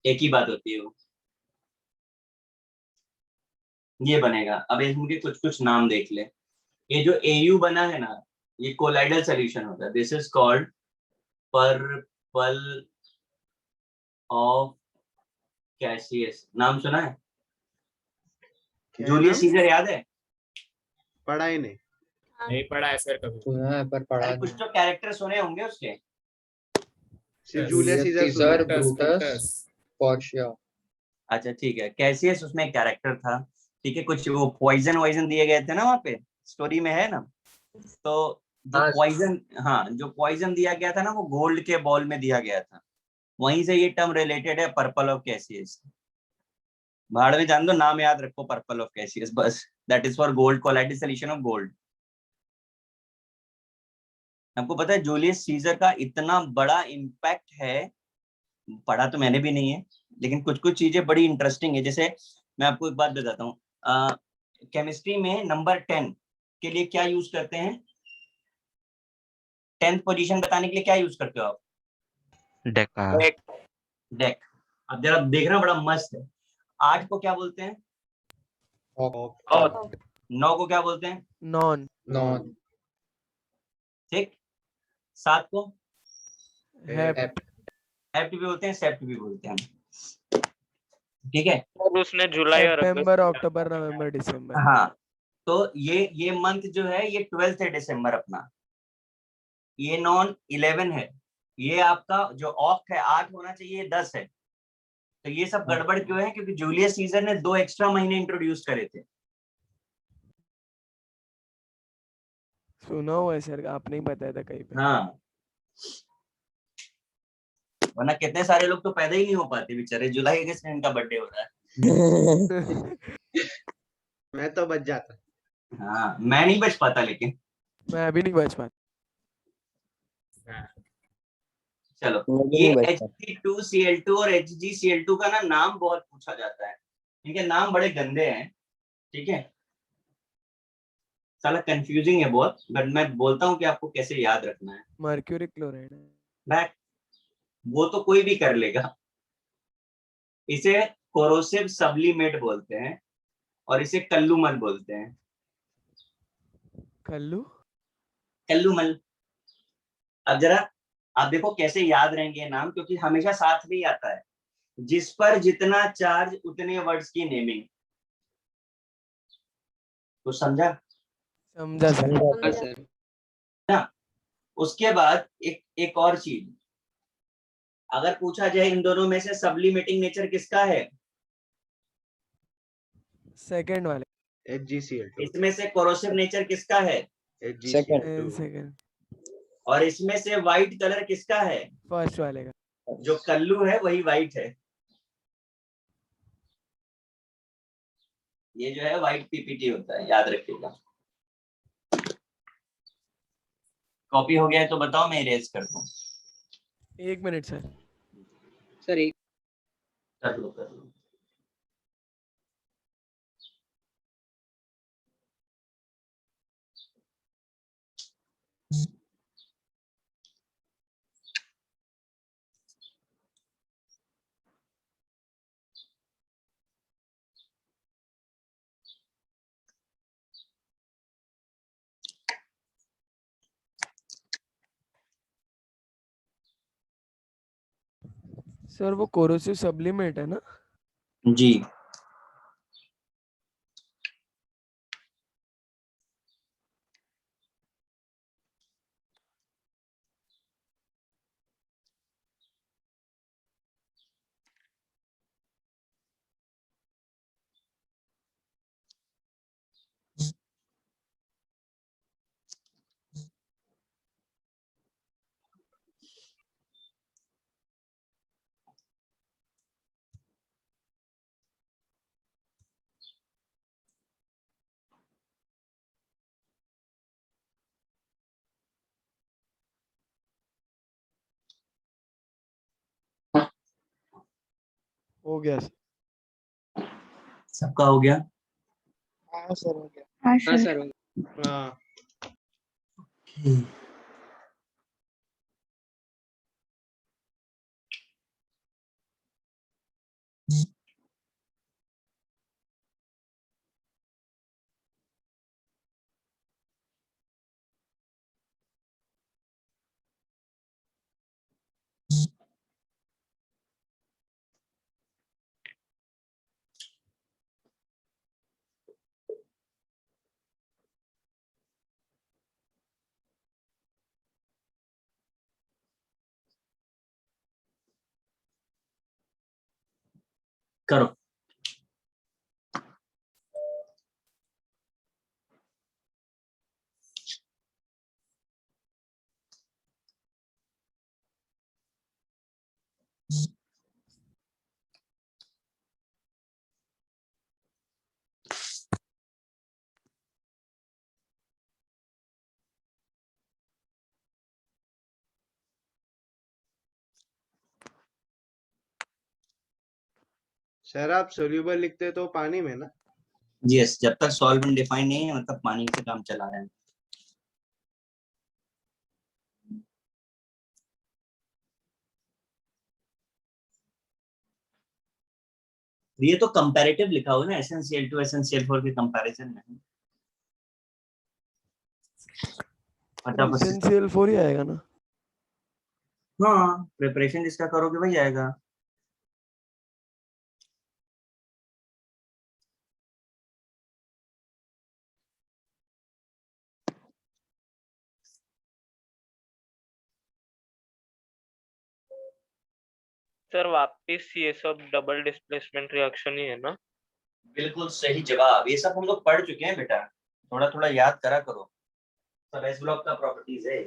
एक ही बात होती है वो, ये बनेगा। अब इनके कुछ कुछ नाम देख ले। ये जो Au बना है ना, ये कोलाइडल सोल्यूशन होता है। This is called purple of Cassius. नाम सुना है? क्या जूलियस नाम? सीजर याद है? पढ़ा ही नहीं। नहीं पढ़ा है सर कभी। सुना है पर पढ़ा अरे कुछ नहीं। तो कैरेक्टर सुने होंगे उसके। सिर्फ जूलियस सीजर सुना सीजर, है। Brutus, Portia. अच्छा ठीक है, कैसियस उसमें एक कैरेक्टर था। ठीक है, कुछ वो पॉइजन वाइजन दिए गए थे ना वहाँ पे, स्टोरी में है ना। तो जो हाँ। पॉइजन, हाँ जो पॉइजन दिया गया था ना, वो गोल्ड के बॉल में दिया गया था। वहीं से ये टर्म रिलेटेड है, पर्पल ऑफ कैसियस। भाड़ में जान दो, नाम याद रखो, पर्पल ऑफ कैसियस बस। That is for gold, colloidal solution of gold. आपको पता है जूलियस सीजर का इतना बड़ा इम्पैक्ट है, पढ़ा तो मैंने भी नहीं है, लेकिन कुछ कुछ चीजें बड़ी इंटरेस्टिंग है। जैसे मैं आपको एक बात बताता हूँ, केमिस्ट्री में नंबर 10 के लिए क्या यूज करते हैं? 10th पोजीशन बताने के लिए क्या यूज करते हो आप? डेक। डेक। अब जरा देखना, बड़ा मस्त है। 8 को क्या बोलते हैं? ऑक्ट। 9 को क्या बोलते हैं? नॉन। नॉन। ठीक। 7 को हेप्ट। हेप्ट भी बोलते हैं, सेप्ट भी बोलते हैं। ठीक है। और उसने जुलाई और अगस्त सितंबर, में अक्टूबर, नवंबर, दिसंबर। हाँ, तो ये मंथ जो है ये 12th है दिसंबर अपना। ये नॉन 11 है। ये आपका जो ऑक्ट है 8 होना चाहिए, 10 है। तो ये सब गड़बड़ क्यों है? क्योंकि जूलियस सीजर ने 2 एक्स्ट्रा महीने इंट्रोड्यूस करे थे। सुना हुआ है सर, आपने ही बताया था कहीं पे। हाँ, वरना कितने सारे लोग तो पैदा ही नहीं हो पाते बेचारे। जुलाई अगस्त में इनका बर्थडे हो रहा है। मैं तो बच जाता। हाँ, मैं नहीं बच पाता लेकिन। मैं अभी नहीं बच पाता। चलो, मैं भी ये नहीं बचता। Hg2Cl2 और HgCl2 का ना नाम बहुत पूछा जाता है। इनके नाम बड़े गंदे हैं। ठीक है, साला कंफ्यूजिंग है बहुत, बट मैं बोलता हूँ कि आपको कैसे याद रखना है। मर्क्यूरी क्लोराइड है। बैक, वो तो कोई भी कर लेगा। इसे कोरोसिव सब्लिमेट बोलते हैं और इसे कल्लूमल बोलते हैं। कल्लू। कल्लूमल। अब जरा आप देखो कैसे याद रहेंगे ये नाम, क्योंकि हमेशा साथ में ही आता है। जिस पर जितना चार्ज उतने वर्ड्स की नेमिंग। तो समझा समझा सर। समझा सर। ना? उसके बाद एक और चीज, अगर पूछा जाए इन दोनों में से सब्लिमेटिंग नेचर किसका है? सेकंड वाले। HgCl2। इसमें से कोरोसिव नेचर किसका है? HgCl2। सेकंड। और इसमें से व्हाइट कलर किसका है? फर्स्ट वाले का। जो कल्लू है वही व्हाइट है। ये जो है व्हाइट पीपीटी होता है, याद रखिएगा। कॉपी हो गया है तो बताओ, मैं इरेज कर दूं। 1 मिनट सर। सर एक कर लो कर लो। सर वो कोरोसिव सब्लिमेट है ना? जी। हो गया सर। सबका हो गया? हाँ सर हो गया। हाँ हाँ सर। सर हाँ करो। सर आप सोल्यूबल लिखते तो पानी में ना? यस, जब तक सॉल्वेंट डिफाइन नहीं है मतलब पानी से काम चला रहे हैं। ये तो कंपैरेटिव लिखा हुआ है ना, SnCl2 SnCl4 के कंपैरिजन में। फटाफट से। SnCl4 ही आएगा ना? हाँ, प्रिपरेशन जिसका करोगे वही आएगा। सर वापिस ये सब डबल डिस्प्लेसमेंट रिएक्शन ही है ना? बिल्कुल सही जवाब। ये सब हम लोग पढ़ चुके हैं बेटा, थोड़ा थोड़ा याद करा करो। सब एस ब्लॉक का प्रॉपर्टीज है।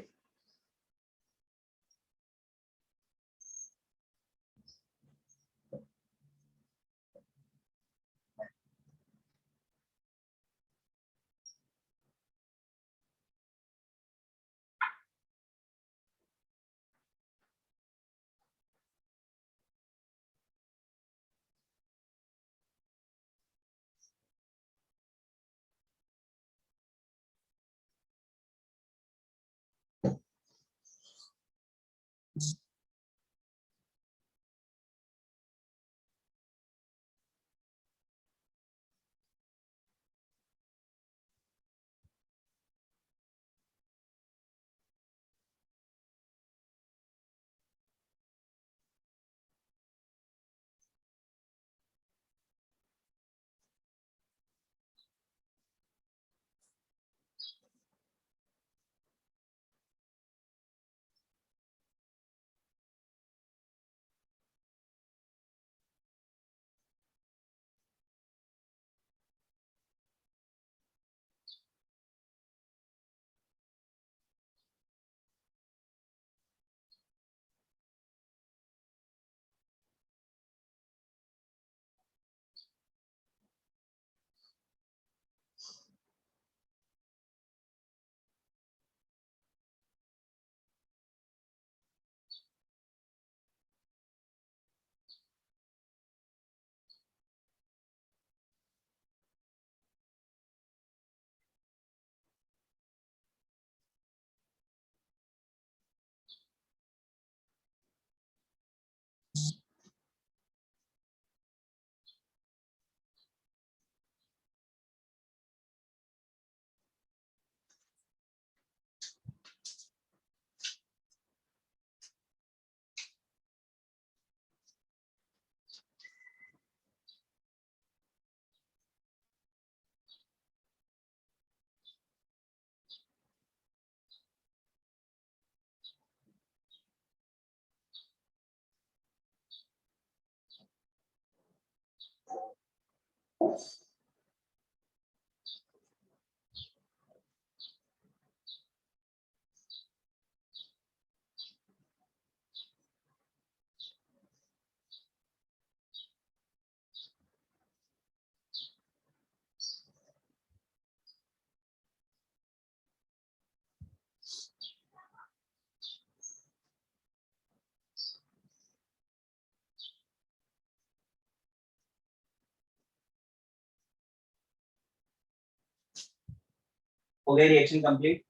हो गई रिएक्शन कंप्लीट?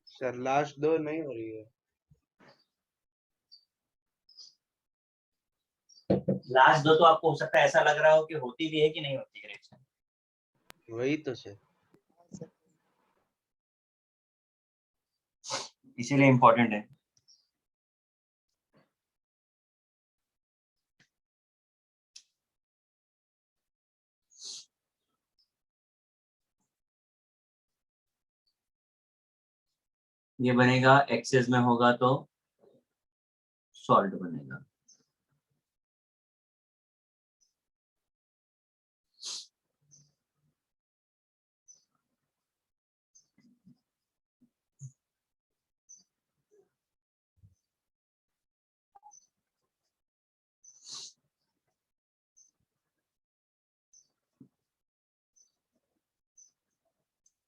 सर लास्ट दो नहीं हो रही है। लास्ट दो तो आपको हो सकता है ऐसा लग रहा हो कि होती भी है कि नहीं होती है रिएक्शन। वही तो सर। इसीलिए इम्पोर्टेंट है। ये बनेगा एक्सेस में होगा तो सॉल्ट बनेगा।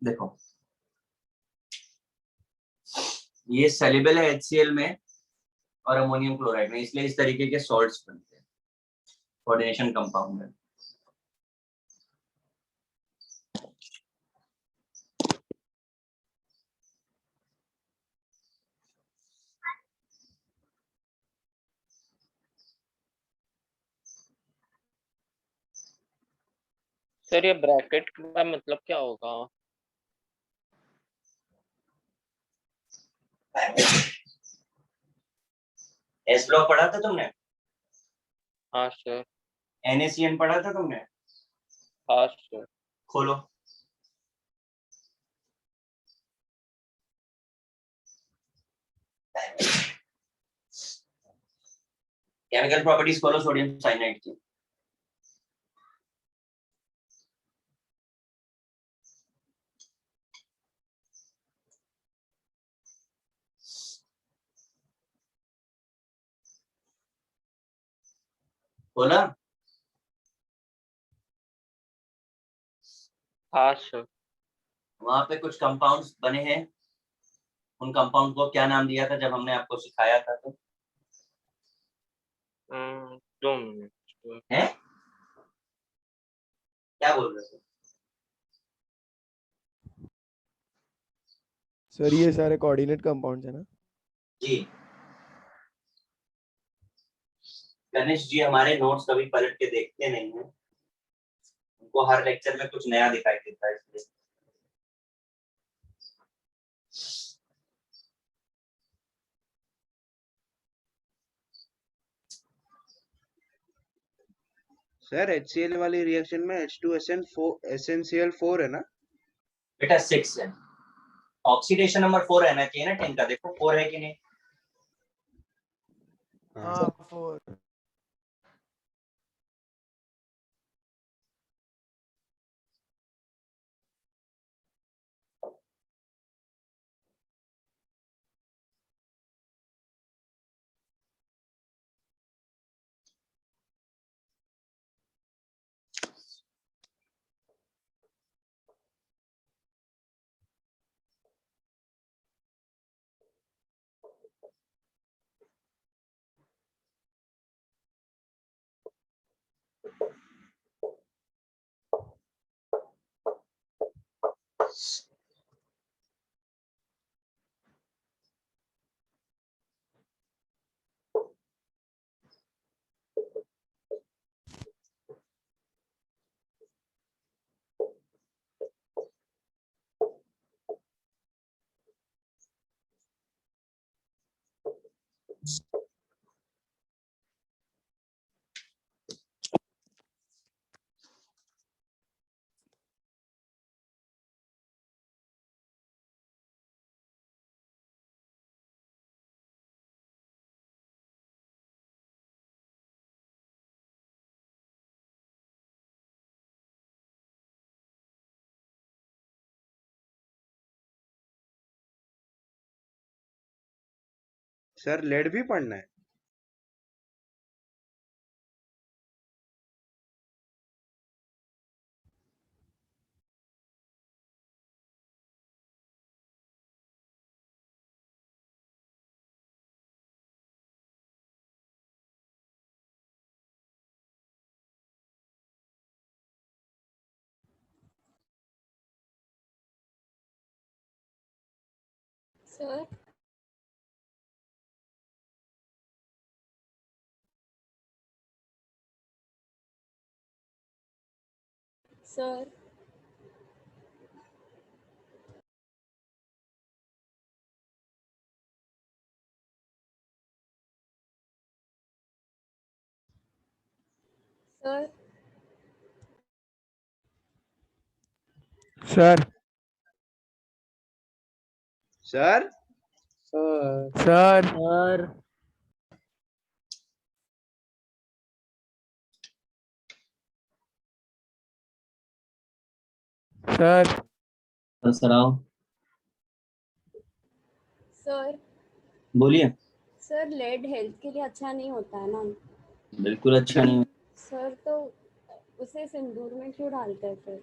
देखो ये सेल्युबल है HCl में और अमोनियम क्लोराइड में, इसलिए इस तरीके के सॉल्ट्स बनते हैं कोऑर्डिनेशन कंपाउंड में। सर ये ब्रैकेट का मतलब क्या होगा? एस ब्लॉक पढ़ा था तुमने? हाँ सर। NaCN पढ़ा था तुमने? हाँ सर। खोलो। केमिकल प्रॉपर्टीज खोलो सोडियम साइनाइड की। खोला? हाँ सर। वहां पे कुछ कंपाउंड्स बने हैं, उन कंपाउंड को क्या नाम दिया था जब हमने आपको सिखाया था? तो 2 मिनट। है क्या बोल रहे थे? सर ये सारे कोऑर्डिनेट कंपाउंड्स है ना? जी गणेश जी हमारे नोट्स कभी पलट के देखते नहीं हैं, उनको हर लेक्चर में कुछ नया दिखाई देता है इसलिए। सर HCl वाली रिएक्शन में H2SN4 है ना? बेटा 6 है, ऑक्सीडेशन नंबर 4 रहना चाहिए ना 10 का। देखो 4 है कि नहीं? हाँ 4। सर लेड भी पढ़ना है? Sir sir sir sir sir sir sir sir sir सराओ सर बोलिए। सर लेड हेल्थ के लिए अच्छा नहीं होता है ना बिल्कुल अच्छा नहीं। सर, तो उसे सिंदूर में क्यों डालते हैं फिर?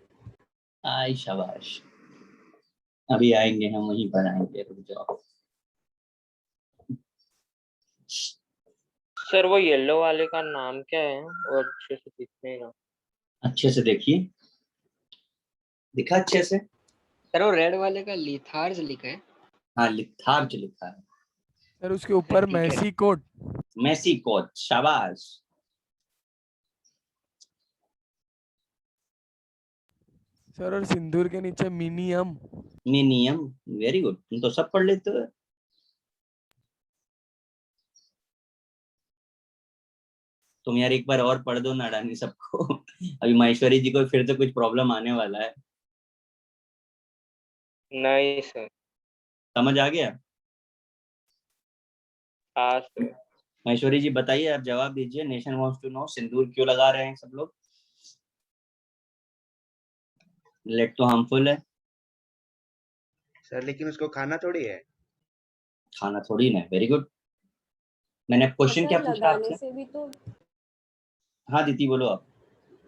आई शाबाश, अभी आएंगे हम, वहीं पर आएंगे, रुक जाओ। सर वो येलो वाले का नाम क्या है, वो अच्छे से दिखने का। अच्छे से देखिए, दिखा अच्छे से? सर वो रेड वाले का लिथार्ज लिखा है। हाँ, लिथार्ज लिखा है। सर उसके ऊपर ठीक है। मैसी कोट। मेसी कोच, शाबाश। सर और सिंदूर के नीचे मिनियम। मिनियम, वेरी गुड, तुम तो सब पढ़ लेते हो। तुम यार एक बार और पढ़ दो ना अडानी सबको। अभी माहेश्वरी जी को फिर से कुछ प्रॉब्लम आने वाला है। नहीं सर। समझ आ गया? हाँ सर। माहेश्वरी जी बताइए, आप जवाब दीजिए। नेशन वांट्स टू नो, सिंदूर क्यों लगा रहे हैं सब लोग? लेट तो हार्मफुल है। सर लेकिन उसको खाना थोड़ी है। खाना थोड़ी ना, वेरी गुड। मैंने और क्वेश्चन क्या सर पूछा आपसे? हाँ दीदी बोलो आप।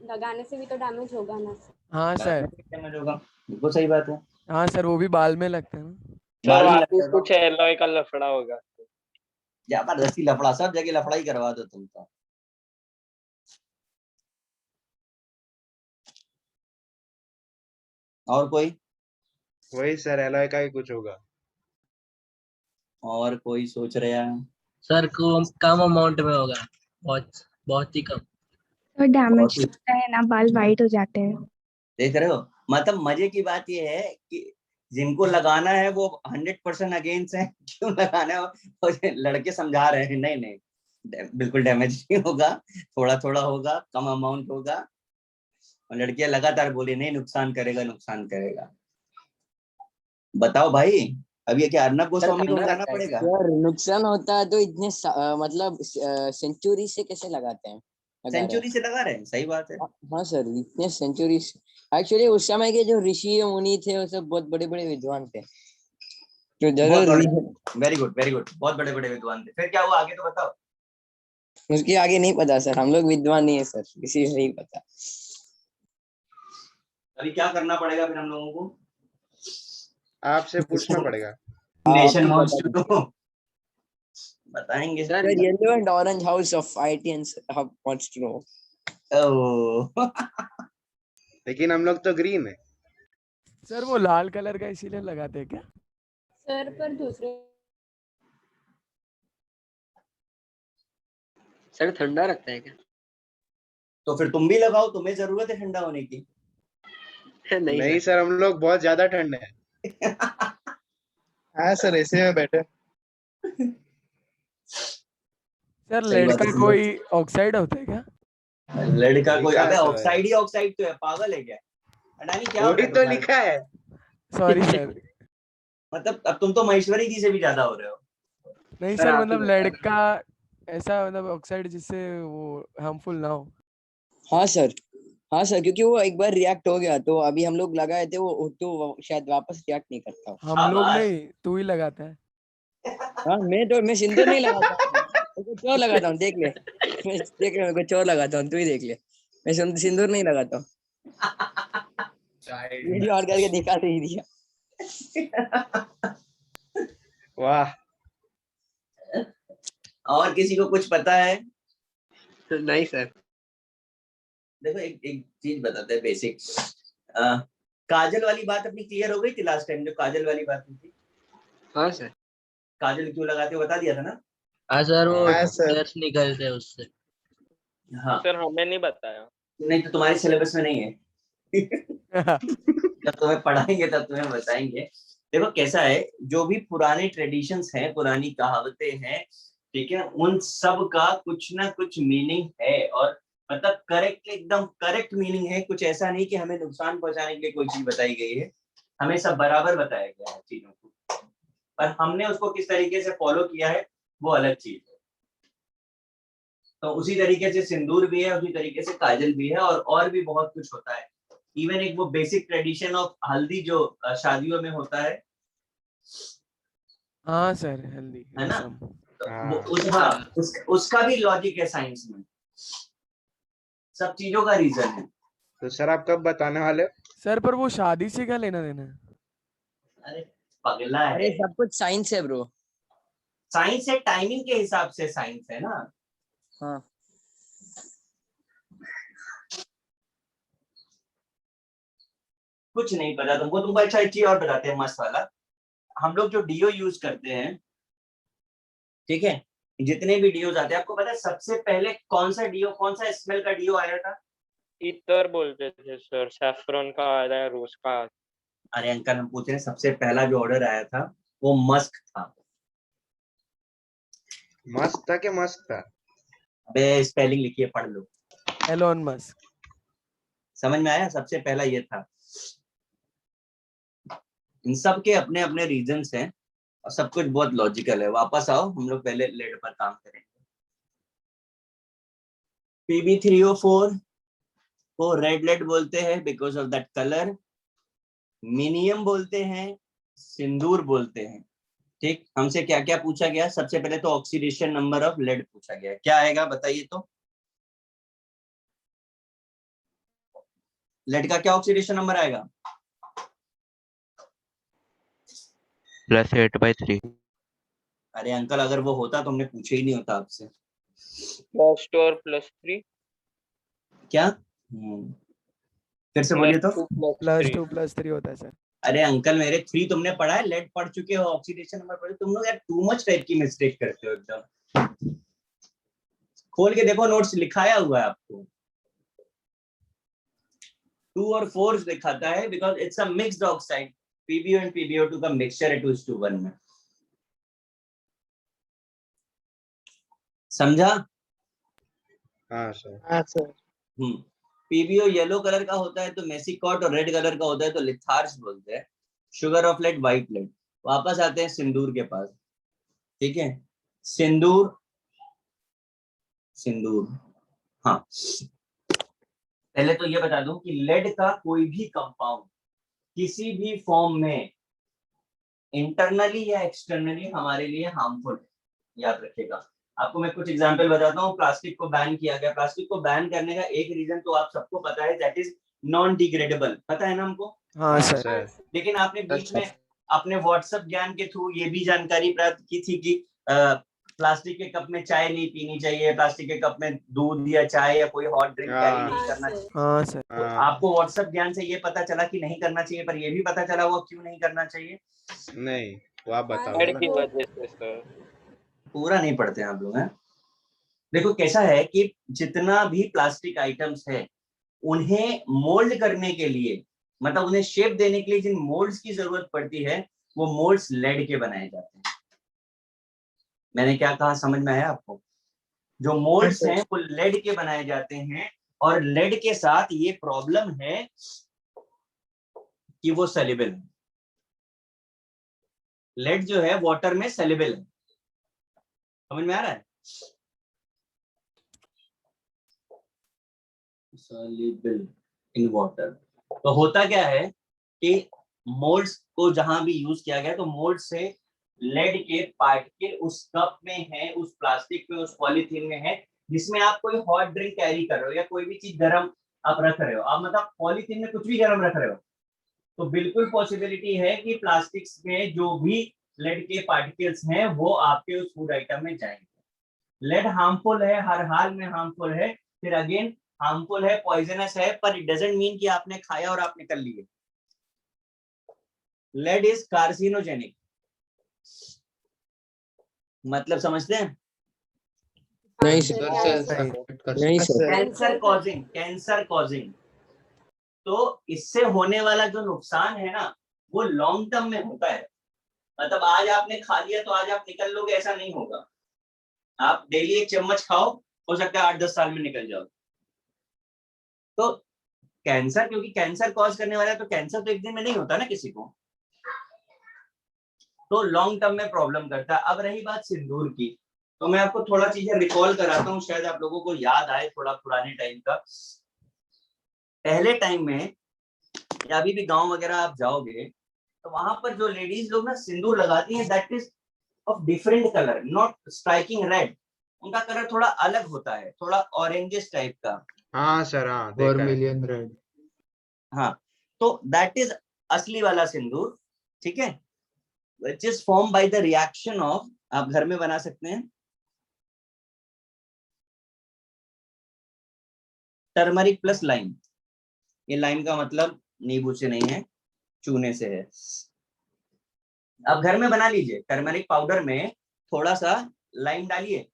लगाने से भी तो डैमेज होगा ना। हाँ सर। डैमेज होगा, बिल्कुल सही बात है। हाँ सर, वो भी बाल में लगते हैं ना। सर बाल में वापिस लगेगा, कुछ एलॉय का लफड़ा होगा। जबरदस्ती लफड़ा, सब जगह लफड़ा ही करवा दो तुम तो। और कोई? वही सर, एलॉय का ही कुछ होगा। और कोई सोच रहा है? सर को कम अमाउंट में होगा, बहुत बहुत ही कम। तो बहुत डैमेज ही, होता है ना, बाल वाइट हो जाते हैं। देख रहे हो? मतलब मजे की बात यह है कि जिनको लगाना है वो 100% अगेंस्ट है। क्यों लगाना है? और लड़के समझा रहे हैं नहीं नहीं, बिल्कुल डैमेज नहीं होगा, थोड़ा थोड़ा होगा, कम अमाउंट होगा। और लड़कियां लगातार बोली नहीं, नुकसान करेगा नुकसान करेगा। बताओ भाई, अब ये क्या अर्नब सर गोस्वामी को ठंडा बताना लगता है पड़ेगा? यार, नुकसान होता है तो इतने मतलब सेंचुरी से कैसे लगाते हैं, लगा रहे हैं। सेंचुरी से लगा रहे हैं, सही बात है। हाँ सर, इतने सेंचुरी। एक्चुअली उस समय के जो ऋषि मुनि थे वो सब बहुत बड़े बड़े विद्वान थे, तो बहुत जरूर बड़े, वेरी गुड वेरी गुड, बहुत बड़े बड़े विद्वान थे। फिर क्या हुआ आगे तो बताओ। उसके आगे नहीं पता सर, हम लोग विद्वान नहीं है सर, इसी से नहीं पता। अभी क्या करना पड़ेगा फिर हम लोगों को? आपसे पूछना पड़ेगा। आप नेशन ही वांट्स बता टू दीजिए नो, बताएंगे। Sir. Yellow and orange house of आईटीएन वांट्स टू नो। ओह। लेकिन हम लोग तो ग्रीन है। सर वो लाल कलर का इसीलिए लगाते हैं क्या? सर पर दूसरे सर ठंडा रखता है क्या? तो फिर तुम भी लगाओ, तुम्हें जरूरत है ठंडा होने की। नहीं नहीं सर। सर, हम लोग बहुत ज्यादा ठंड है। हाँ सर, ऐसे में बैठे। सर सही बात लड़का है। कोई ऑक्साइड होता है क्या? लड़का कोई, लिखा अबे है तो है। ऑक्साइड ही ऑक्साइड तो है, पागल है क्या? अडानी क्या हो वही रहा है तो तुम्हारे? लिखा है। Sorry sir. मतलब अब तुम तो महेश्वरी जी से भी ज्यादा हो रहे हो। नहीं सर सर, आप ही मतलब बताओ। लड़का ऐसा, मतलब ऑक्साइड जिससे वो हार्मफुल ना हो। हाँ सर। हाँ सर, क्योंकि वो एक बार रिएक्ट हो गया तो अभी हम लोग लगाए थे, वो तो शायद वापस रिएक्ट नहीं करता हो। हम लोग शाबाश। नहीं, तू ही लगाता है। हाँ, मैं सिंदूर नहीं लगाता हूँ, मैं कुछ और लगाता हूँ, देख ले। मैं देख ले, मैं कुछ और लगाता हूँ, तू ही देख ले। मैं सिंदूर नहीं लगाता हूँ। वीडियो ऑन करके दिखा दे ही दिया। वाह। और किसी को कुछ पता है? नहीं सर। देखो एक एक चीज बताते हैं बेसिक। काजल वाली बात अपनी क्लियर हो गई थी लास्ट टाइम, जो काजल वाली बात हुई थी। हाँ सर। काजल क्यों लगाते हो बता दिया था ना। हाँ सर, वो हाँ सर। टीयर्स निकलते हैं उससे। हाँ सर हमें नहीं बताया। नहीं तो तुम्हारे सिलेबस में नहीं है। जब तुम्हें पढ़ाएंगे तब तुम्हें बताएंगे। देखो कैसा है, जो भी पुराने ट्रेडिशंस हैं, पुरानी कहावतें हैं, ठीक है, उन सब का कुछ ना कुछ मीनिंग है, और मतलब करेक्ट, एकदम करेक्ट मीनिंग है। कुछ ऐसा नहीं कि हमें नुकसान पहुंचाने के लिए कोई चीज बताई गई है, हमें सब बराबर बताया गया है चीजों को, पर हमने उसको किस तरीके से फॉलो किया है वो अलग चीज है। तो उसी तरीके से सिंदूर भी है, उसी तरीके से काजल भी है, और भी बहुत कुछ होता है। इवन एक वो बेसिक ट्रेडिशन ऑफ हल्दी जो शादियों में होता है हाँ सर, हल्दी है ना, रसम। तो वो हाँ उसका भी लॉजिक है साइंस में, सब चीजों का रीजन है। तो सर आप कब बताने वाले हो? सर पर वो शादी से क्या लेना देना है? अरे पगला अरे है, सब कुछ साइंस है ब्रो। साइंस है, टाइमिंग के हिसाब से साइंस है ना। हाँ कुछ नहीं पता तुमको अच्छा एक चीज और बताते हैं मस्त वाला। हम लोग जो डीओ यूज करते हैं, ठीक है, जितने भी डीओ आते हैं, आपको पता है सबसे पहले कौन सा डीओ, कौन सा स्मेल का डीओ आया था? इतर बोलते थे सर, सैफरन का आया है, रोज का आया। अरे अंकल हम पूछ रहे हैं, सबसे पहला जो ऑर्डर आया था वो मस्क था। मस्त था कि मस्त था? अबे स्पेलिंग लिखिए, पढ़ लो, एलोन मस्क। समझ में आया? सबसे पहला ये था। इन सब के अपने अपने रीजंस हैं, और सब कुछ बहुत लॉजिकल है। वापस आओ, हम लोग पहले लेड पर काम करेंगे। PB304 को रेड लेड बोलते हैं बिकॉज ऑफ दैट कलर, मिनियम बोलते हैं, सिंदूर बोलते हैं। ठीक, हमसे क्या क्या पूछा गया? सबसे पहले तो ऑक्सीडेशन नंबर ऑफ लेड पूछा गया, क्या आएगा बताइए तो। लेड का क्या ऑक्सीडेशन नंबर आएगा? +8/3। अरे अंकल अगर वो होता तो हमने पूछे ही नहीं होता आपसे। +2 और +3। क्या? फिर से बोलिए तो। +2+3 होता है सर। अरे अंकल मेरे 3 तुमने पढ़ा है, लेड पढ़ चुके हो, ऑक्सीडेशन नंबर पढ़े, तुम लोग यार टू मच टाइप की मिस्टेक करते हो एकदम। खोल के देखो, नोट्स लिखाया हुआ है आपको। 2 और 4 दिखाता है because it's a mixed oxide, PbO and PbO2 का मिक्सचर है 2:1 में। समझा? हाँ सर। हाँ सर। PbO येलो कलर का होता है तो मेसिकॉट, और रेड कलर का होता है तो लिथार्ज बोलते हैं। Sugar of lead, white lead. वापस आते हैं सिंदूर के पास, ठीक है। सिंदूर, सिंदूर, हाँ, पहले तो ये बता दूं कि लेड का कोई भी कंपाउंड किसी भी फॉर्म में इंटरनली या एक्सटर्नली हमारे लिए हार्मफुल है, याद रखिएगा। आपको मैं कुछ एग्जांपल बताता हूँ। प्लास्टिक को बैन किया गया, प्लास्टिक को बैन करने का एक रीजन तो आप सबको पता है, दैट इज नॉन डिग्रेडेबल, पता है ना हमको। हाँ सर। सर। लेकिन आपने बीच में अपने व्हाट्सएप ज्ञान के थ्रू ये भी जानकारी प्राप्त की थी कि प्लास्टिक के कप में चाय नहीं पीनी चाहिए, प्लास्टिक के कप में दूध या चाय या कोई हॉट ड्रिंक कैरी नहीं हाँ करना सर। चाहिए। हाँ सर। तो आपको व्हाट्सएप ज्ञान से ये पता चला कि नहीं करना चाहिए, पर ये भी पता चला वो क्यों नहीं करना चाहिए। नहीं, वो आप बताओ। ऐड की वजह से सर। पूरा नहीं पढ़ते हैं आप लोग हैं। देखो कैसा है कि जितना भी प्लास्टिक आइटम्स है, उन्हें मोल्ड करने के लिए, मतलब उन्हें शेप देने के लिए जिन मोल्ड्स की जरूरत पड़ती है, वो मोल्ड्स लेड के बनाए जाते हैं। मैंने क्या कहा, समझ में आया आपको? जो मोल्ड्स हैं वो लेड के बनाए जाते हैं, और लेड के साथ ये प्रॉब्लम है कि वो सेलेबल है। लेड जो है वाटर में सेलेबल है, समझ में आ रहा है? Saleable in water. तो होता क्या है कि मोल्ड्स को जहां भी यूज किया गया, तो मोल्ड से लेड के पार्टिकल उस कप में है, उस प्लास्टिक में, उस पॉलीथीन में है, जिसमें आप कोई हॉट ड्रिंक कैरी कर रहे हो या कोई भी चीज गर्म आप रख रहे हो, आप मतलब पॉलीथीन में कुछ भी गर्म रख रहे हो, तो बिल्कुल पॉसिबिलिटी है कि प्लास्टिक्स में जो भी लेड के पार्टिकल्स हैं वो आपके उस फूड आइटम में जाएंगे। लेड हार्मफुल है, हर हाल में हार्मफुल है। फिर अगेन हार्मफुल है, पॉइजनस है, पर इट डजंट मीन कि आपने खाया और आपने कर लिए। लेड इज कार्सिनोजेनिक, मतलब समझते हैं? नहीं सर, सर, क्या है सर नहीं सर। Cancer causing. तो इससे होने वाला जो नुकसान है ना, वो लॉन्ग टर्म में होता है। मतलब आज आपने खा लिया तो आज आप निकल लोगे, ऐसा नहीं होगा। आप डेली एक चम्मच खाओ, हो सकता है 8-10 साल में निकल जाओ। तो कैंसर, क्योंकि कैंसर कॉज करने वाला है, तो कैंसर तो एक दिन में नहीं होता ना किसी को, तो लॉन्ग टर्म में प्रॉब्लम करता है। अब रही बात सिंदूर की, तो मैं आपको थोड़ा चीजें रिकॉल कराता हूँ, शायद आप लोगों को याद आए थोड़ा पुराने टाइम का। पहले टाइम में या अभी भी गांव वगैरह आप जाओगे तो वहां पर जो लेडीज लोग ना सिंदूर लगाती हैं, that is of different colour, not striking red. उनका कलर थोड़ा अलग होता है, थोड़ा ऑरेंजिश टाइप का। हाँ सर, हाँ देखा है। Vermilion red. हाँ, तो दैट इज असली वाला सिंदूर, ठीक है, which is form by the reaction of, आप घर में बना सकते हैं, टर्मरिक प्लस लाइम। ये लाइम का मतलब नींबू से नहीं है, चूने से है। आप घर में बना लीजिए, टर्मरिक पाउडर में थोड़ा सा लाइम डालिए,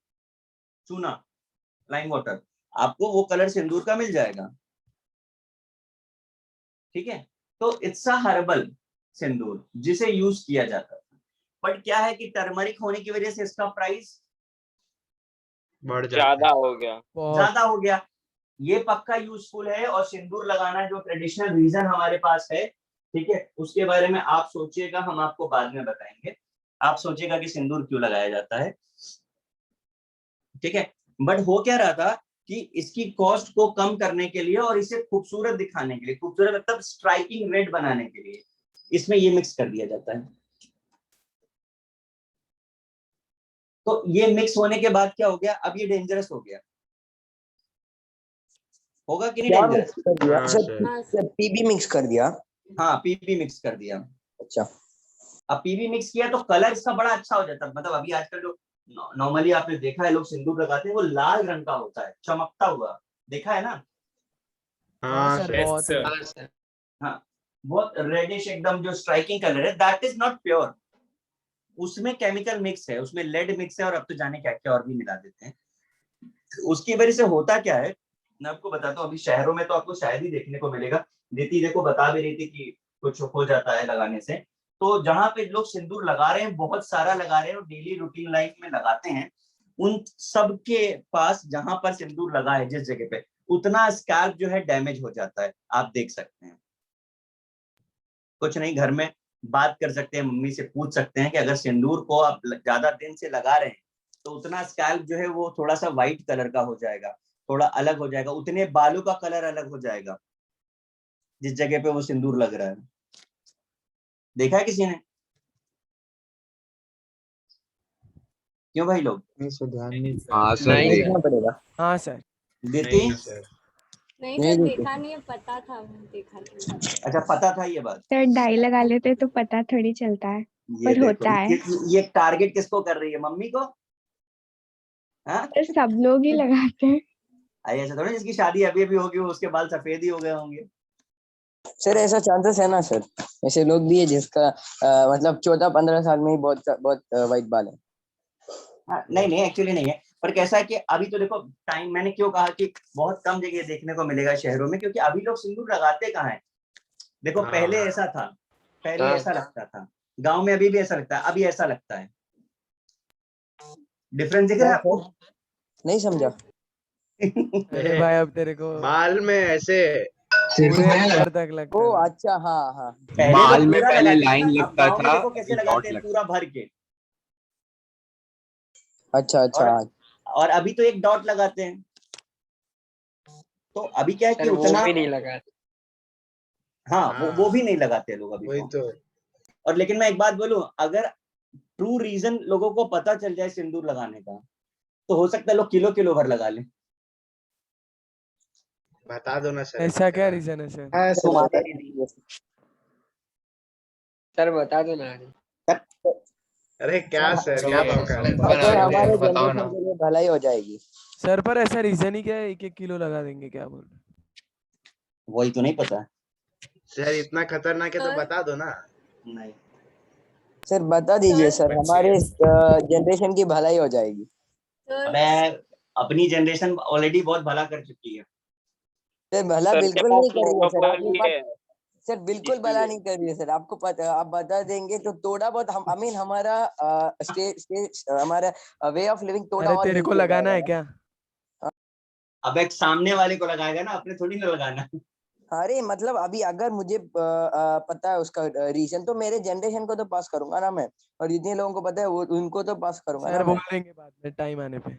चूना, लाइम वाटर, आपको वो कलर सिंदूर का मिल जाएगा। ठीक है, तो इट्स अ हर्बल सिंदूर जिसे यूज किया जाता है। बट क्या है कि टर्मरिक होने की वजह से इसका प्राइस बढ़ जाता ज्यादा है। हो गया। बहुत ज्यादा हो गया। ये पक्का यूजफुल है, और सिंदूर लगाना जो ट्रेडिशनल रीजन हमारे पास है, ठीक है, उसके बारे में आप सोचिएगा, हम आपको बाद में बताएंगे। आप सोचिएगा कि सिंदूर क्यों लगाया जाता है, ठीक है। बट हो क्या रहा था कि इसकी कॉस्ट को कम करने के लिए और इसे खूबसूरत दिखाने के लिए, खूबसूरत मतलब स्ट्राइकिंग रेड बनाने के लिए, इसमें ये मिक्स कर दिया जाता है। तो ये मिक्स होने के बाद क्या हो गया, अब ये डेंजरस हो गया, होगा कि नहीं क्या डेंजरस? मिक्स कर दिया हाँ सर? सर। हाँ सर, पीबी मिक्स कर दिया? हाँ, पीपी मिक्स कर दिया। अच्छा। अब पीवी मिक्स किया तो कलर इसका बड़ा अच्छा हो जाता है। मतलब अभी आजकल जो नॉर्मली आपने देखा है लोग सिंदूर लगाते हैं, वो लाल रंग का होता है, चमकता हुआ, देखा है ना? हाँ हाँ सर, सर। बहुत है। हाँ, बहुत रेडिश एकदम जो स्ट्राइकिंग कलर है, दैट इज नॉट प्योर। उसमें केमिकल मिक्स है, उसमें लेड मिक्स है, और अब तो जाने क्या क्या और भी मिला देते हैं। उसकी वजह से होता क्या है, मैं आपको बताता हूँ। अभी शहरों में तो आपको शायद ही देखने को मिलेगा, दीदी देखो बता भी रही थी कि कुछ हो जाता है लगाने से। तो जहां पे लोग सिंदूर लगा रहे हैं, बहुत सारा लगा रहे हैं और डेली रूटीन लाइफ में लगाते हैं, उन सब के पास जहां पर सिंदूर लगा है जिस जगह पे, उतना स्कैल्प जो है डैमेज हो जाता है, आप देख सकते हैं। कुछ नहीं, घर में बात कर सकते हैं, मम्मी से पूछ सकते हैं कि अगर सिंदूर को आप ज्यादा दिन से लगा रहे हैं तो उतना स्कैल्प जो है वो थोड़ा सा व्हाइट कलर का हो जाएगा, थोड़ा अलग हो जाएगा, उतने बालों का कलर अलग हो जाएगा जिस जगह पे वो सिंदूर लग रहा है। देखा है किसी ने? क्यों भाई लोग? नहीं सर, ध्यान नहीं। हाँ सर, नहीं देख देखना पड़ेगा। हाँ सर। देती? नहीं सर। नहीं नहीं सर, देखी। देखा नहीं है, पता था, देखा नहीं। अच्छा, पता था ये बात? सर डाई लगा लेते तो पता थोड़ी चलता है, ये पर देखो, होता है। ये टारगेट किसको कर रही है, मम्मी को? हाँ, सर सब लोग ही लगाते हैं। ऐसा थोड़ा जिसकी शादी अभी अभी होगी वो उसके बाल सफेद ही हो गए होंगे। सर ऐसा चांसेस है ना सर? ऐसे लोग भी है जिसका मतलब 14-15 साल में ही बहुत बहुत वाइट बाल है। हाँ, नहीं नहीं, एक्चुअली नहीं है। पर कैसा है कि अभी तो देखो टाइम, मैंने क्यों कहा कि बहुत कम जगह देखने को मिलेगा शहरों में, क्योंकि अभी लोग सिंदूर लगाते कहाँ हैं। देखो हाँ। पहले ऐसा था, पहले ऐसा लगता था, गांव में अभी भी ऐसा लगता है, अभी ऐसा लगता है। डिफरेंस दिख रहा है आपको? नहीं समझा। अरे भाई अब तेरे को बाल में ऐसे पूरे ऊपर तक लगता ओ है। अच्छा, हाँ हाँ। पहले बाल तो में पूरा पहले लगाते थे लाइन ना, अब लगता गांव में था, देखो कैसे अभी लगाते डॉट हैं, लगता पूरा भर के। अच्छा अच्छा। और अभी तो एक डॉट लगाते हैं। तो अभी क्या है कि सर वो उतना, भी नहीं लगा। हाँ, वो भी नहीं लगाते लोग अभी वही तो। तो। और लेकिन मैं एक बात बोलूं, अगर ट्रू रीजन लोगों को पता चल जाए सिंदूर लगाने का, तो हो सकता है लोग किलो किलो भर लगा लें। बता दो ना सर। ऐसा क्या रीजन है सर? हाँ सर, तुम्हारे बता लिए सर बता दो ना। अरे क्या सर, क्या बका रहे सर हैं? हमारे बताओ ना। जनरेशन के लिए भलाई हो जाएगी। सर पर ऐसा रीजन ही क्या है, 1-1 किलो लगा देंगे, क्या बोल रहे? वही तो नहीं पता। सर इतना खतरनाक है तो सर? बता दो ना। नहीं, सर बता दीजिए सर सर, हमारे जनरेशन की भलाई हो जाएगी। सर अबे अपनी जनरेशन ऑलरेडी बहुत भला कर चुकी है। सर भला सर बिल्कुल वो नहीं कर रही है सर, आपके प्रोटोकॉल पास है सर बिल्कुल भला इसलिए। नहीं कर रही है सर, आपको पता, आप बता देंगे तो थोड़ा बहुत हम आई मीन हमारा हमारा वे ऑफ लिविंग थोड़ा अरे और तेरे को हेल्दी हो लगाना जाएगा है ना। क्या? अब एक सामने वाले को लगाएगा ना, अपने थोड़ी ना लगाना। अरे मतलब अभी अगर मुझे पता है उसका रीजन, तो मेरे जनरेशन को तो पास करूंगा ना मैं, और जितने लोगों को पता है वो उनको तो पास करूंगा ना सर मैं। बोल देंगे बाद में टाइम आने पे।